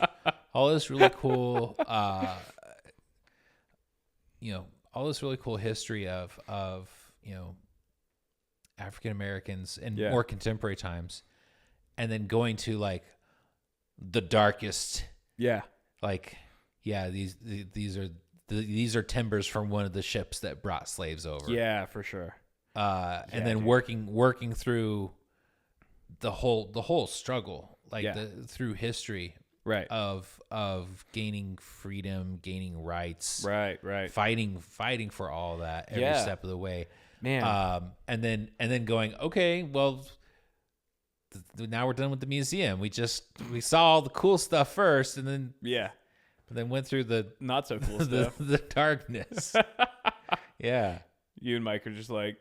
really cool, all this really cool history of African Americans in more contemporary times, and then going to like the darkest. Yeah. Like, yeah, these are timbers from one of the ships that brought slaves over. Yeah, for sure. And then working through the whole struggle. like through history, right, of gaining freedom, gaining rights, right, fighting for all that every step of the way, man. And then going, okay, well, now we're done with the museum. We saw all the cool stuff first, and then went through the not so cool stuff, the darkness. Yeah, you and Mike are just like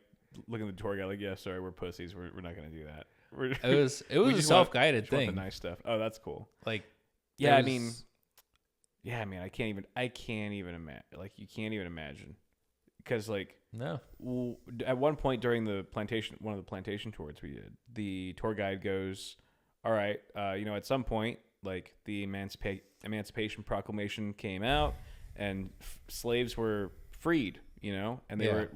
looking at the tour guide like, yeah, sorry, we're pussies. We're not gonna do that. It was a self-guided thing. Want the nice stuff. Oh, that's cool. Like, I mean, I can't even imagine. Like, you can't even imagine, because like, no. At one point during one of the plantation tours we did, the tour guide goes, "All right, at some point, like the Emancipation Proclamation came out, and slaves were freed, and they were,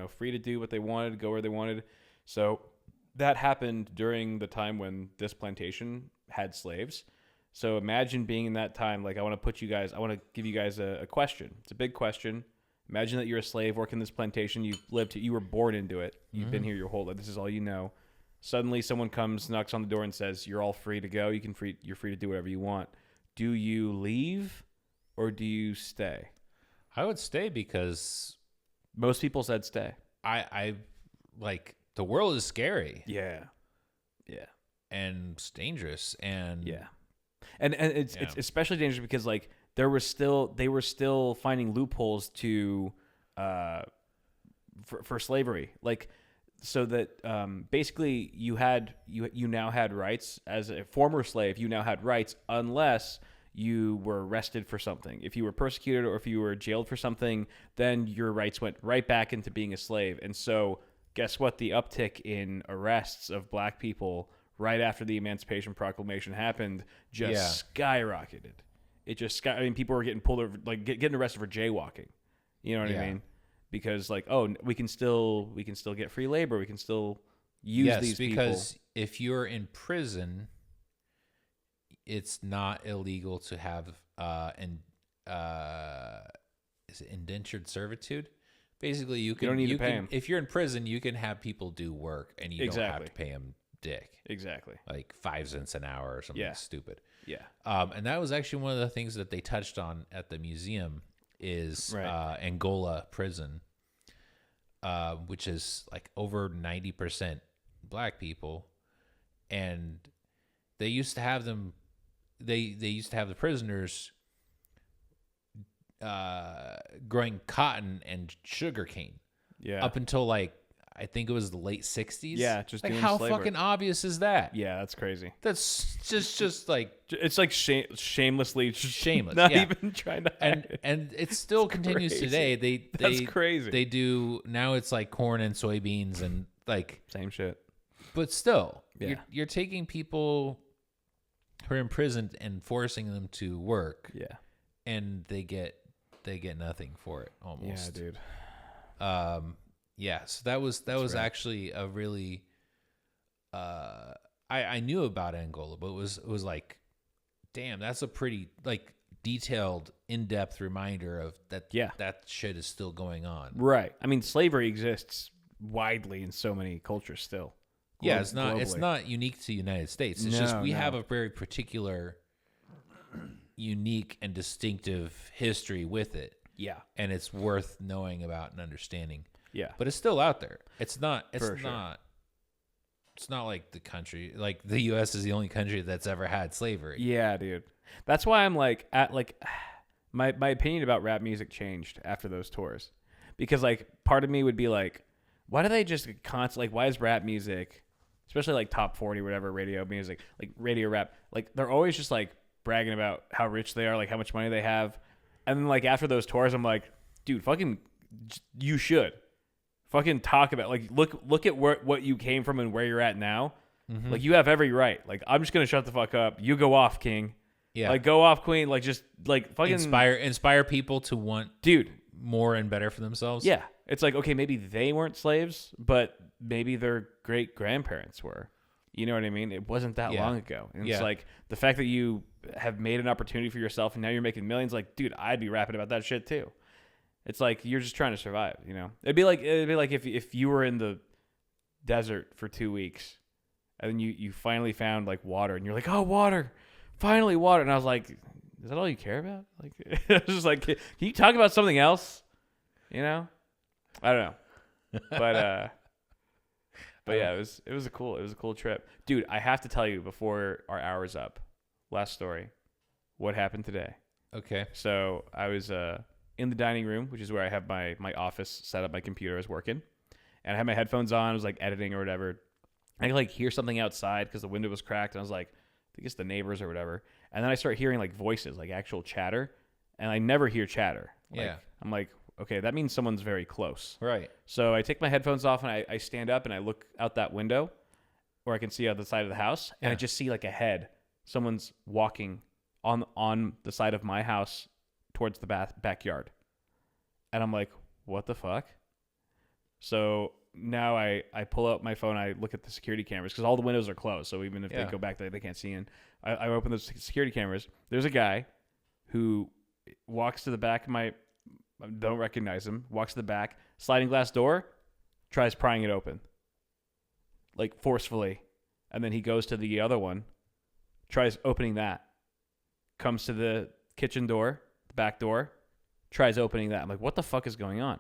free to do what they wanted, go where they wanted. So that happened during the time when this plantation had slaves. So imagine being in that time. Like, I want to give you guys a question. It's a big question. Imagine that you're a slave working this plantation. You were born into it. You've been here your whole life. This is all you know. Suddenly someone comes, knocks on the door and says, you're all free to go. You're free to do whatever you want. Do you leave or do you stay?" I would stay, because most people said stay. I like, the world is scary. Yeah. And it's dangerous. And and it's especially dangerous because like they were still finding loopholes to for slavery, like, so that basically you now had rights as a former slave. You now had rights unless you were arrested for something. If you were persecuted or if you were jailed for something, then your rights went right back into being a slave. And so guess what? The uptick in arrests of black people right after the Emancipation Proclamation happened just skyrocketed. It just people were getting pulled over, like getting arrested for jaywalking. You know what I mean? Because like, oh, we can still get free labor. We can still use these people. Because if you're in prison, it's not illegal to have is it indentured servitude? Basically, you don't need to pay them. If you're in prison, you can have people do work, and you don't have to pay them dick. Exactly. Like 5 cents an hour or something stupid. Yeah. And that was actually one of the things that they touched on at the museum is Angola prison, which is like over 90% black people, and they used to have them. They used to have the prisoners growing cotton and sugar cane. Yeah. Up until like, I think it was the late 60s. Yeah, just like, doing how slavery. fucking obvious is that? Yeah, that's crazy. That's just like, it's like shamelessly shameless. Not even trying to hide it. And it still continues crazy. today. That's crazy. They do now. It's like corn and soybeans and like same shit. But still, you're taking people who are imprisoned and forcing them to work. Yeah, and they get nothing for it almost. Yeah, dude. So that was actually a really I knew about Angola, but it was like, damn, that's a pretty like detailed, in-depth reminder of that. Yeah, that shit is still going on. Right. I mean, slavery exists widely in so many cultures still. Yeah, it's not unique to the United States. It's just we have a very particular, unique and distinctive history with it. Yeah, and it's worth knowing about and understanding. Yeah, but it's still out there. It's not like the country, like the U.S. is the only country that's ever had slavery. Yeah, dude. That's why I'm like, my opinion about rap music changed after those tours, because like part of me would be like, why do they just constantly, like, why is rap music, especially like top 40 whatever radio music, like radio rap, like they're always just like bragging about how rich they are, like how much money they have, and then like after those tours, I'm like, dude, fucking, you should fucking talk about, like, look at what you came from and where you're at now. Mm-hmm. Like, you have every right. Like, I'm just gonna shut the fuck up. You go off, king. Yeah. Like, go off, queen. Like, just like fucking inspire people to want, dude, more and better for themselves. Yeah. It's like, okay, maybe they weren't slaves, but maybe their great grandparents were. You know what I mean? It wasn't that long ago. And it's like the fact that you have made an opportunity for yourself and now you're making millions. Like, dude, I'd be rapping about that shit too. It's like you're just trying to survive, you know? It'd be like if you were in the desert for 2 weeks and then you finally found like water, and you're like, oh, water, finally water. And I was like, is that all you care about? Like, it was just like, can you talk about something else? You know, I don't know, but yeah, it was a cool trip, dude. I have to tell you before our hour's up. Last story, what happened today? Okay. So I was in the dining room, which is where I have my office set up. My computer is working, and I had my headphones on. I was like editing or whatever. I could like hear something outside because the window was cracked, and I was like, I think it's the neighbors or whatever. And then I start hearing like voices, like actual chatter, and I never hear chatter. Like, yeah. I'm like, okay, that means someone's very close. Right. So I take my headphones off and I stand up and I look out that window where I can see out the side of the house, and I just see like a head. Someone's walking on the side of my house towards the backyard. And I'm like, what the fuck? So now I pull out my phone, I look at the security cameras because all the windows are closed. So even if they go back, they can't see in. I open the security cameras. There's a guy who walks to the back of my, don't recognize him, walks to the back, sliding glass door, tries prying it open. Like forcefully. And then he goes to the other one, tries opening that, comes to the kitchen door, the back door, tries opening that. I'm like, what the fuck is going on?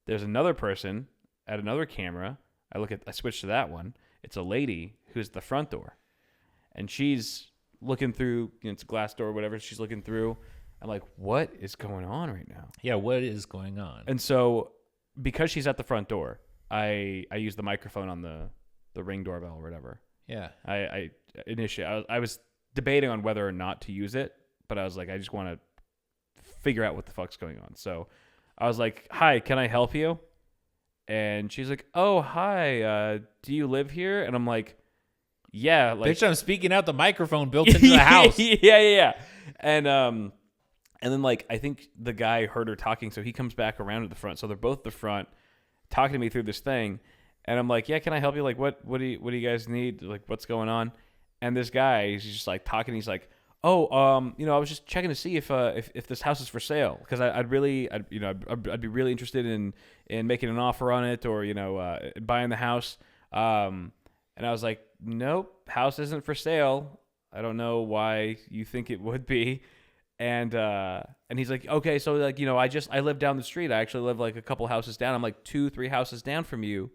There's another person at another camera. I switch to that one. It's a lady who's at the front door, and she's looking through, it's a glass door or whatever. She's looking through. I'm like, what is going on right now? Yeah, what is going on? And so because she's at the front door, I use the microphone on the Ring doorbell or whatever. Yeah. I initially I was debating on whether or not to use it, but I was like, I just want to figure out what the fuck's going on. So I was like, hi, can I help you? And she's like, oh, hi, do you live here? And I'm like, yeah. Like, bitch, I'm speaking out the microphone built into the house. Yeah. And then like, I think the guy heard her talking, so he comes back around to the front. So they're both at the front talking to me through this thing. And I'm like, yeah, can I help you? Like, what do you guys need? Like, what's going on? And this guy, he's just like talking. He's like, oh, I was just checking to see if this house is for sale, because I'd be really interested in making an offer on it, or buying the house. And I was like, nope, house isn't for sale. I don't know why you think it would be. And he's like, okay, so like, I live down the street. I actually live like a couple houses down. I'm like 2-3 houses down from you.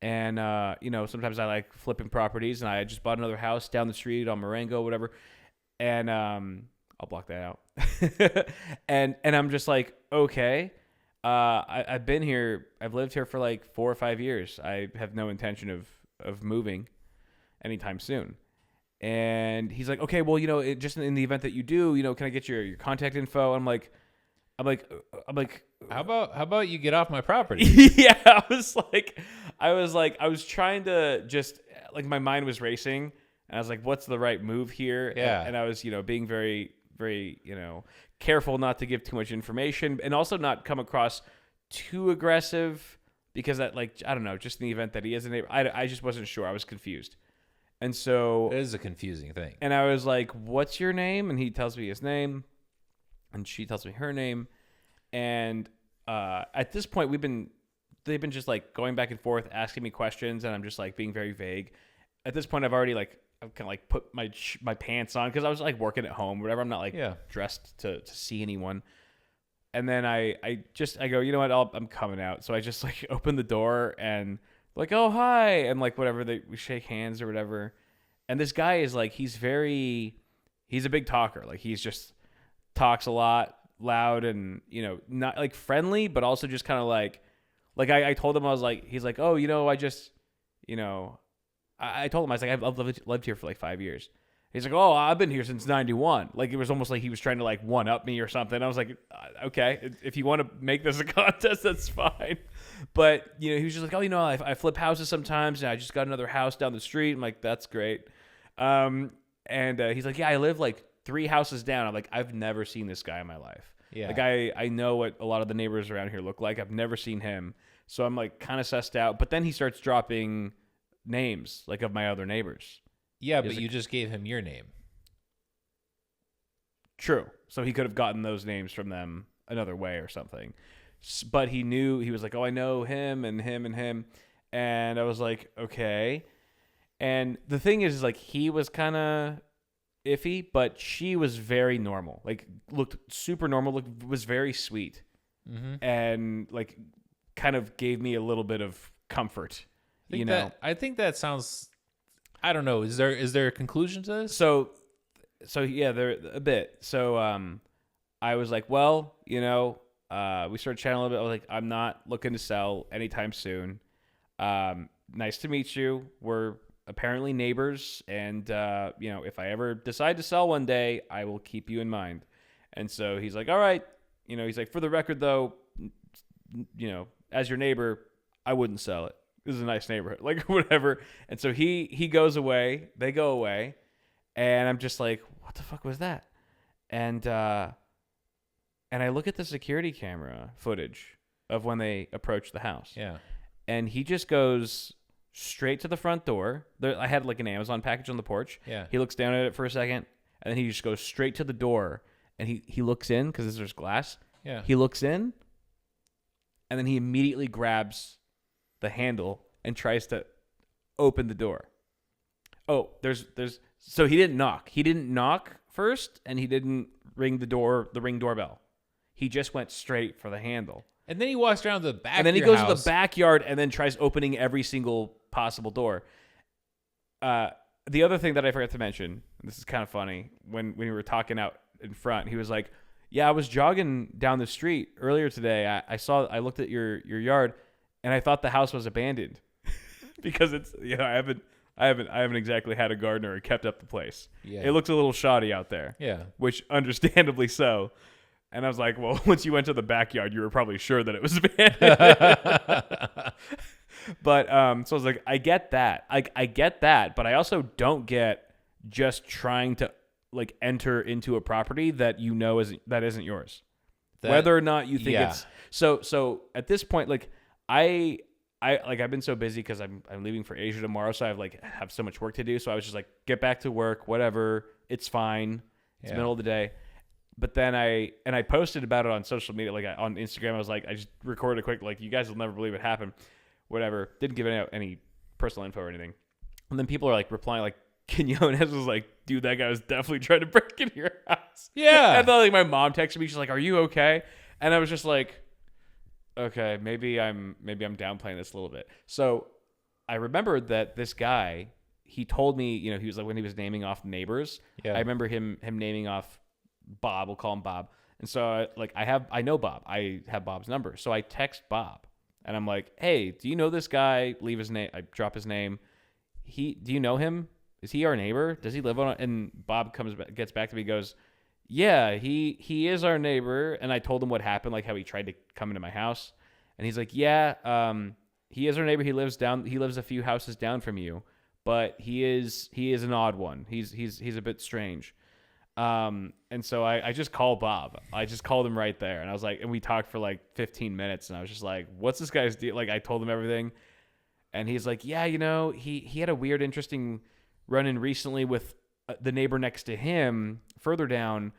And, sometimes I like flipping properties, and I just bought another house down the street on Marengo, whatever. And I'll block that out. and I'm just like, okay, I've been here. I've lived here for like 4 or 5 years. I have no intention of moving anytime soon. And he's like, okay, well, just in the event that you do, can I get your contact info? I'm like, How about you get off my property? Yeah, I was trying to just, like, my mind was racing, and I was like, what's the right move here? Yeah. And I was, being very, very, careful not to give too much information, and also not come across too aggressive, because that, like, I don't know, just in the event that he is a neighbor, I just wasn't sure. I was confused. And so it is a confusing thing. And I was like, what's your name? And he tells me his name, and she tells me her name. And at this point, they've been just like going back and forth, asking me questions, and I'm just like being very vague. At this point, I've kind of like put my pants on, because I was like working at home, or whatever. I'm not like dressed to see anyone. And then I go, you know what? I'm coming out. So I just like open the door and like, oh, hi, and like whatever, we shake hands or whatever. And this guy is like, he's a big talker. Like, he's just talks a lot, loud, and not like friendly, but also just kind of like I told him, I was like, he's like, oh, I just I told him, I was like, I've lived here for like 5 years. He's like, oh, I've been here since 91. Like, it was almost like he was trying to like one up me or something. I was like, okay, if you want to make this a contest, that's fine. But he was just like, oh, I flip houses sometimes, and I just got another house down the street. I'm like, that's great. And he's like, yeah, I live like 3 houses down. I'm like, I've never seen this guy in my life. Yeah. Like, I know what a lot of the neighbors around here look like. I've never seen him. So I'm like kind of sussed out. But then he starts dropping names like of my other neighbors. Yeah, but you just gave him your name. True. So he could have gotten those names from them another way or something. But he knew, he was like, oh, I know him and him and him. And I was like, okay. And the thing is like, he was kind of iffy, but she was very normal. Like, looked super normal, was very sweet. And like kind of gave me a little bit of comfort, I think that sounds, I don't know. Is there a conclusion to this? So yeah, there a bit. So I was like, well, we started chatting a little bit. I was like, I'm not looking to sell anytime soon. Nice to meet you. We're apparently neighbors, and if I ever decide to sell one day, I will keep you in mind. And so he's like, all right. He's like, for the record though, as your neighbor, I wouldn't sell it. This is a nice neighborhood, like whatever. And so he goes away, they go away, and I'm just like, what the fuck was that? And I look at the security camera footage of when they approached the house. Yeah. And he just goes straight to the front door. I had like an Amazon package on the porch. Yeah. He looks down at it for a second, and then he just goes straight to the door. And he looks in because there's glass. Yeah. He looks in, and then he immediately grabs the handle and tries to open the door. Oh, so he didn't knock. He didn't knock first, and he didn't ring the ring doorbell. He just went straight for the handle. And then he walks around to the back. And then he goes to the backyard and then tries opening every single possible door. The other thing that I forgot to mention, this is kind of funny, when we were talking out in front, he was like, yeah, I was jogging down the street earlier today. I looked at your yard, and I thought the house was abandoned because it's, I haven't exactly had a gardener or kept up the place. Yeah. It looks a little shoddy out there. Yeah. Which understandably so. And I was like, well, once you went to the backyard, you were probably sure that it was abandoned. But so I was like, I get that. I get that, but I also don't get just trying to like enter into a property that isn't yours. Whether or not you think it's so at this point, like I've been so busy because I'm leaving for Asia tomorrow, so I have so much work to do. So I was just like, get back to work, whatever, it's fine. It's the middle of the day. But then I posted about it on social media, like on Instagram. I was like, I just recorded a quick, like, you guys will never believe it happened. Whatever. Didn't give out any personal info or anything. And then people are like replying, like, Quinones was like, dude, that guy was definitely trying to break into your house. Yeah. And then like my mom texted me, she's like, are you okay? And I was just like, okay, maybe I'm downplaying this a little bit. So I remembered that this guy, he told me, he was like, when he was naming off neighbors, I remember him naming off Bob. We'll call him Bob. And so I know Bob. I have Bob's number. So I text Bob and I'm like, hey, do you know this guy? Leave his name. I drop his name. Do you know him? Is he our neighbor? Does he live on? And Bob gets back to me, goes, yeah, he is our neighbor. And I told him what happened, like how he tried to come into my house. And he's like, yeah, he is our neighbor. He lives a few houses down from you, but he is an odd one. He's a bit strange. And so I just called Bob. I just called him right there. And I was like, and we talked for like 15 minutes. And I was just like, what's this guy's deal? Like, I told him everything. And he's like, yeah, he had a weird, interesting run-in recently with the neighbor next to him further down.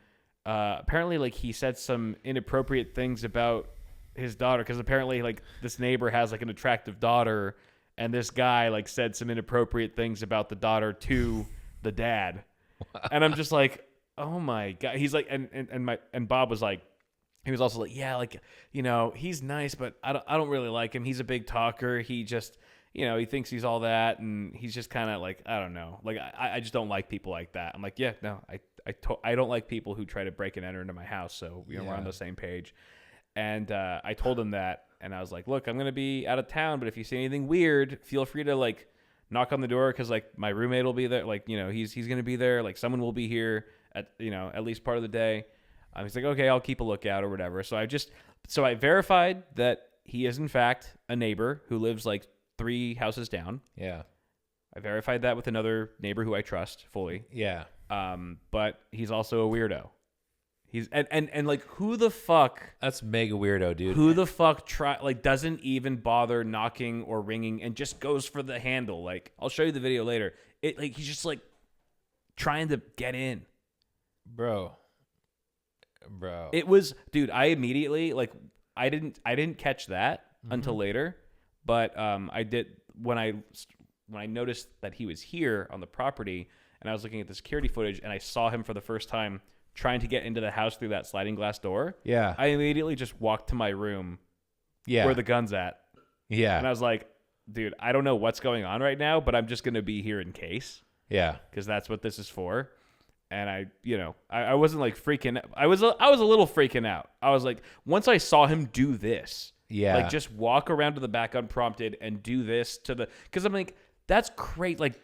Apparently, like, he said some inappropriate things about his daughter, because apparently, like, this neighbor has like an attractive daughter, and this guy like said some inappropriate things about the daughter to the dad. Wow. And I'm just like, oh my God. He's like, and Bob was like, he was also like, yeah, like, he's nice, but I don't really like him. He's a big talker. He just, he thinks he's all that, and he's just kind of like, I don't know. Like, I just don't like people like that. I'm like, yeah, no, I don't like people who try to break and enter into my house. So, we're on the same page. And I told him that, and I was like, look, I'm going to be out of town, but if you see anything weird, feel free to like knock on the door, because like my roommate will be there. Like, he's going to be there. Like, someone will be here at least part of the day. He's like, okay, I'll keep a lookout or whatever. So I verified that he is in fact a neighbor who lives like 3 houses down. Yeah. I verified that with another neighbor who I trust fully. Yeah. But he's also a weirdo. He's and like, who the fuck? That's mega weirdo, dude. Who the fuck doesn't even bother knocking or ringing and just goes for the handle? Like, I'll show you the video later. He's just like trying to get in. Bro. It was, dude, I immediately, like, I didn't catch that until later, but I did when I when I noticed that he was here on the property, and I was looking at the security footage, and I saw him for the first time trying to get into the house through that sliding glass door. Yeah. I immediately just walked to my room. Yeah. Where the gun's at. Yeah. And I was like, dude, I don't know what's going on right now, but I'm just going to be here in case. Yeah. Because that's what this is for. And I wasn't like freaking out. I was a little freaking out. I was like, once I saw him do this, like just walk around to the back unprompted and do this because I'm like, that's great. Like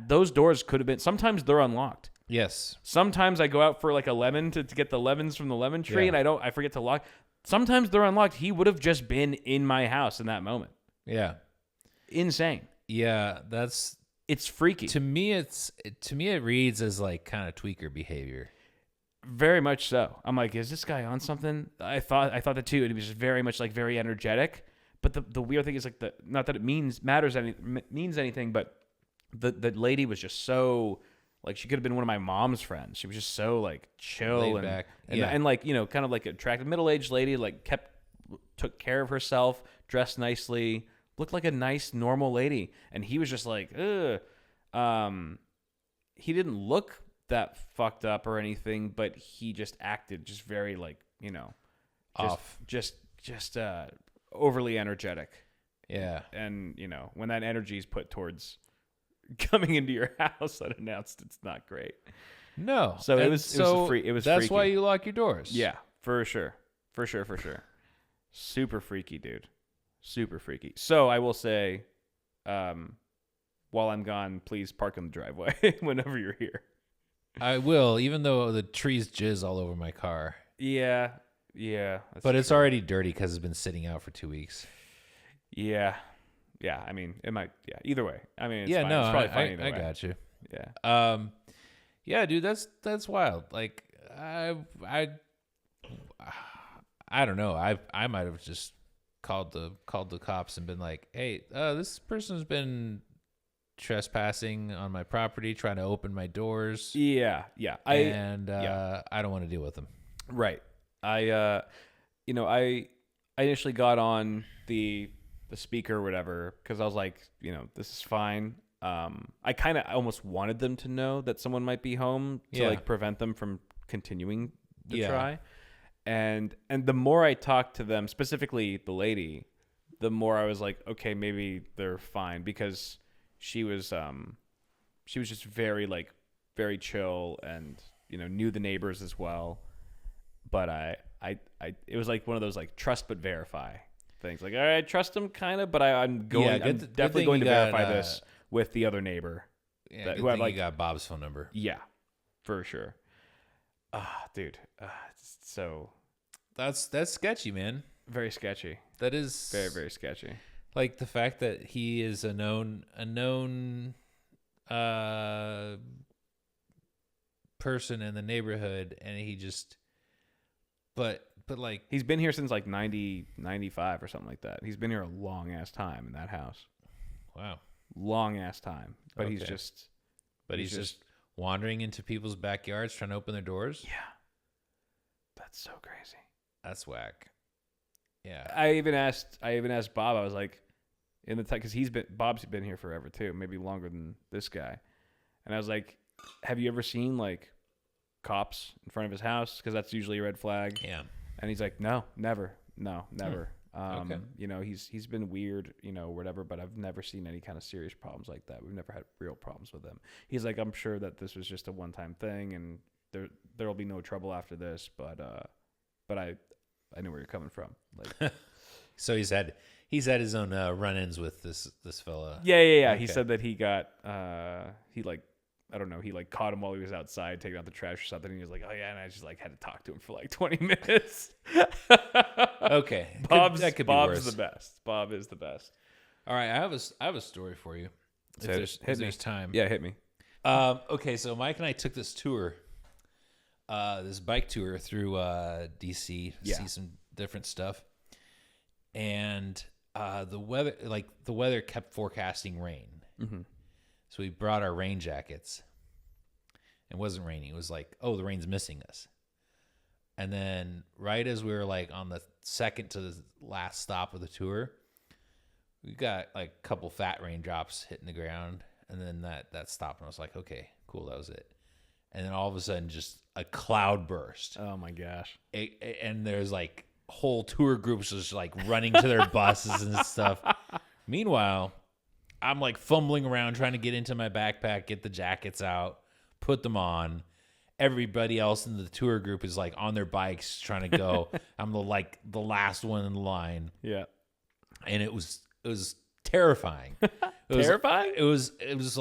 those doors could have been, sometimes they're unlocked. Yes. Sometimes I go out for like a lemon to get the lemons from the lemon tree and I forget to lock. Sometimes they're unlocked. He would have just been in my house in that moment. Yeah. Insane. Yeah, it's freaky. To me it reads as like kind of tweaker behavior. Very much so. I'm like, is this guy on something? I thought that too. And he was just very much like very energetic. But the weird thing is like not that it means anything, but the lady was just so like she could have been one of my mom's friends. She was just so like chill Laid and back. and like, kind of like attractive middle-aged lady, like took care of herself, dressed nicely, looked like a nice normal lady. And he was just like, ugh. He didn't look that fucked up or anything, but he just acted just very like, off. Just overly energetic. Yeah. And, when that energy is put towards coming into your house unannounced, it's not great. No. So it was that's freaky. why you lock your doors. Yeah, for sure. Super freaky, dude. Super freaky. So I will say, while I'm gone, please park in the driveway whenever you're here. I will, even though the trees jizz all over my car. Yeah. But it's already dirty because it's been sitting out for 2 weeks. Yeah. I mean, it might. Yeah. Either way. I mean, it's yeah. fine. No, it's probably fine either I way. got you. Yeah. Yeah, dude, that's wild. Like, I don't know. I might have just called the cops and been like, hey, this person's been trespassing on my property, trying to open my doors. Yeah. I don't want to deal with them. Right. I initially got on the speaker or whatever because I was like, this is fine. I kind of almost wanted them to know that someone might be home to like prevent them from continuing to try. And the more I talked to them, specifically the lady, the more I was like, okay, maybe they're fine, because she was just very very chill and knew the neighbors as well. But it was like one of those like trust but verify things. Like, all right, I trust them kind of, but I'm definitely going to verify this with the other neighbor. Yeah, who you got Bob's phone number. Yeah, for sure. Dude, so that's sketchy, man. very sketchy. That is Very, very sketchy. Like the fact that he is a known person in the neighborhood, and he just but like He's been here since like 90, 95 or something like that. He's been here a long ass time in that house. wow. Long ass time. But Okay. he's just wandering into people's backyards trying to open their doors. yeah. That's so crazy. That's whack. Yeah. I even asked Bob. I was like, in the time, because Bob's been here forever too, maybe longer than this guy. And I was like, have you ever seen like cops in front of his house? Because that's usually a red flag. Yeah. And he's like, no, never. Okay. He's been weird, whatever, but I've never seen any kind of serious problems like that. We've never had real problems with him. He's like, I'm sure that this was just a one-time thing, and there will be no trouble after this. But I know where you're coming from. Like, So he's had his own run-ins with this fella. yeah. Okay. He said that he got I don't know, he like caught him while he was outside taking out the trash or something, and he was like, oh yeah, and I just like had to talk to him for like 20 minutes. Okay. Bob's that could be worse. the best. Bob is the best. All right, I have a story for you. If there's time. Yeah, hit me. Okay, so Mike and I took this tour, this bike tour through DC to see some different stuff, and the weather kept forecasting rain. Mm-hmm. So we brought our rain jackets. It wasn't raining. It was like, oh, the rain's missing us. And then right as we were like on the second to the last stop of the tour, we got like a couple fat raindrops hitting the ground, and then that stopped, and I was like, okay, cool, that was it. And then all of a sudden, just a cloud burst. Oh my gosh! And there's like whole tour groups just like running to their buses and stuff. Meanwhile, I'm like fumbling around trying to get into my backpack, get the jackets out, put them on. Everybody else in the tour group is like on their bikes trying to go. I'm the last one in the line. Yeah. And it was terrifying. Terrifying? It was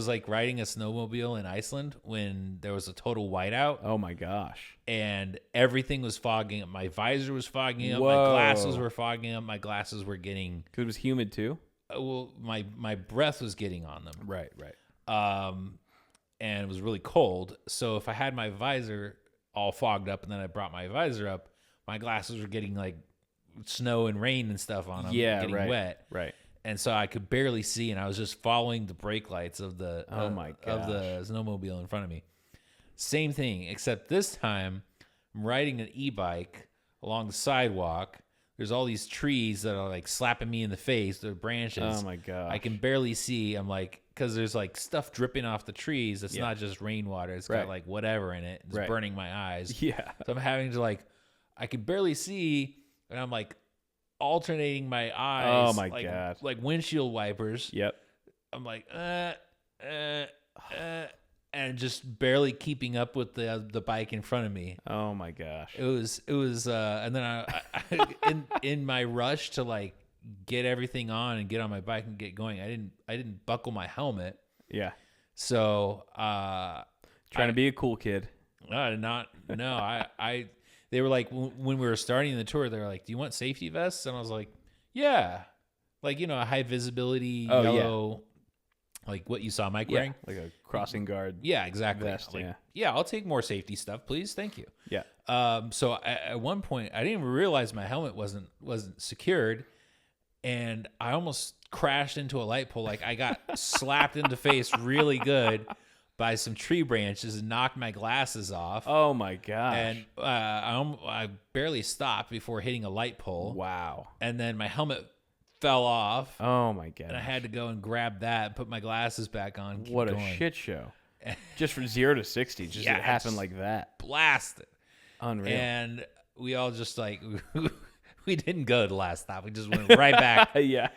like riding a snowmobile in Iceland when there was a total whiteout. Oh my gosh. And everything was fogging up. My visor was fogging up. Whoa. My glasses were fogging up. My glasses were getting... Because it was humid too? Well, my breath was getting on them. Right. And it was really cold. So if I had my visor all fogged up and then I brought my visor up, my glasses were getting like snow and rain and stuff on them. Yeah, getting wet. Right. And so I could barely see, and I was just following the brake lights of the of the snowmobile in front of me. Same thing, except this time I'm riding an e-bike along the sidewalk. There's all these trees that are like slapping me in the face. They're branches. Oh my gosh. I can barely see. I'm like, because there's like stuff dripping off the trees. It's not just rainwater. It's got like whatever in it. It's burning my eyes. Yeah. So I'm having to like, I can barely see, and I'm like alternating my eyes. Oh my god. Like windshield wipers. Yep. I'm like, and just barely keeping up with the bike in front of me. Oh my gosh. It was, and then I in my rush to like get everything on and get on my bike and get going, I didn't buckle my helmet. Yeah. So, trying to be a cool kid. They were like, when we were starting the tour, they were like, do you want safety vests? And I was like, yeah. Like, a high visibility yellow, like what you saw Mike wearing. Like a crossing guard. Yeah, exactly. Vest, like, I'll take more safety stuff, please. Thank you. Yeah. So at one point, I didn't even realize my helmet wasn't secured, and I almost crashed into a light pole. Like I got slapped in the face really good by some tree branches and knocked my glasses off. Oh my gosh. And I barely stopped before hitting a light pole. Wow. And then my helmet fell off. Oh my god. And I had to go and grab that and put my glasses back on. What a shit show. Just from 0 to 60. Just it happened like that. Blasted. Unreal. And we all just like, we didn't go to the last stop. We just went right back. Yeah.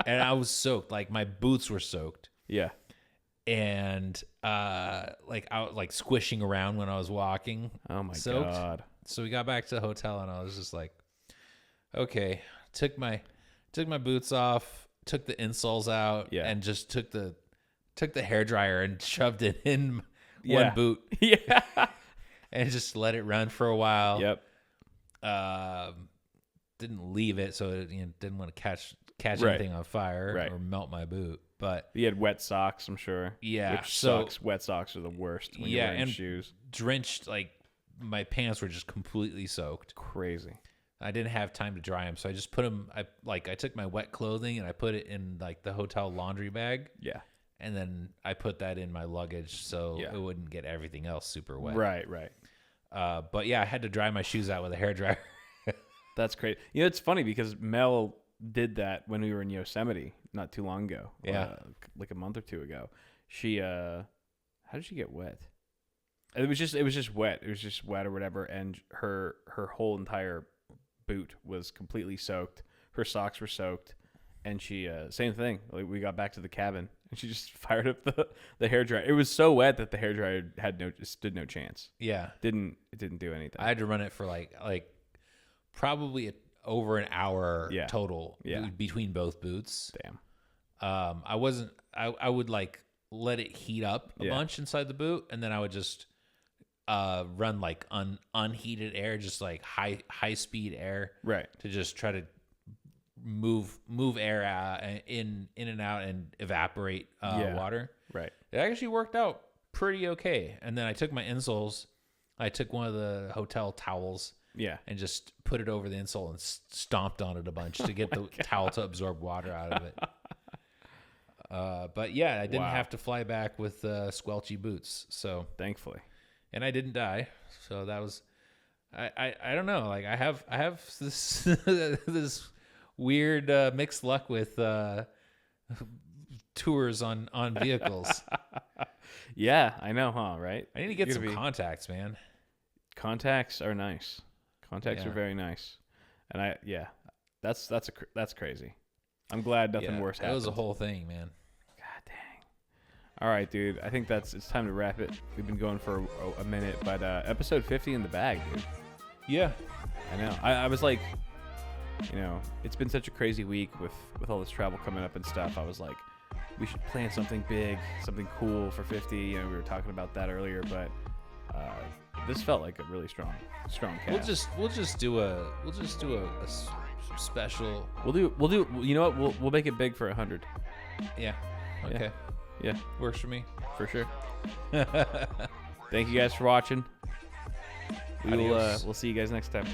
And I was soaked. Like my boots were soaked. Yeah. And like I was like squishing around when I was walking. Oh my soaked. god. So we got back to the hotel and I was just like, okay, took my boots off, took the insoles out, and just took the hairdryer and shoved it in one boot. Yeah. And just let it run for a while. Yep. Didn't leave it, so it didn't want to catch anything on fire or melt my boot. But you had wet socks, I'm sure. Yeah. Which sucks. Wet socks are the worst when you're wearing shoes. Drenched, like my pants were just completely soaked. Crazy. I didn't have time to dry them, so I just put them. I took my wet clothing and I put it in like the hotel laundry bag. Yeah. And then I put that in my luggage so it wouldn't get everything else super wet. Right. But yeah, I had to dry my shoes out with a hairdryer. That's great. It's funny because Mel did that when we were in Yosemite not too long ago. Yeah. Like a month or two ago. She how did she get wet? It was just wet. It was just wet or whatever, and her whole entire boot was completely soaked. Her socks were soaked, and she same thing. Like we got back to the cabin and she just fired up the hairdryer. It was so wet that the hairdryer stood no chance. Yeah. It didn't do anything. I had to run it for like probably over an hour total between both boots. Damn. I would like let it heat up a bunch inside the boot, and then I would just run like unheated air, just like high speed air, right, to just try to move air out, in and out and evaporate water. Right. It actually worked out pretty okay. And then I took my insoles. I took one of the hotel towels. Yeah. And just put it over the insole and stomped on it a bunch to get the towel to absorb water out of it. But yeah, I didn't have to fly back with squelchy boots. So thankfully. And I didn't die. So that was, I don't know. Like I have this this weird mixed luck with tours on vehicles. Yeah, I know, huh? Right? I need to get some contacts, man. Contacts are nice. Contacts Yeah. are very nice. And that's crazy. I'm glad nothing worse happened. That was a whole thing, man. God dang. All right, dude. I think it's time to wrap it. We've been going for a minute, but episode 50 in the bag, dude. Yeah. I know. I was like, it's been such a crazy week with all this travel coming up and stuff. I was like, we should plan something big, something cool for 50. We were talking about that earlier, but this felt like a really strong cast. We'll just do a special. We'll do. You know what? We'll make it big for 100. Yeah. Okay. Yeah. Works for me. For sure. Thank you guys for watching. We'll see you guys next time.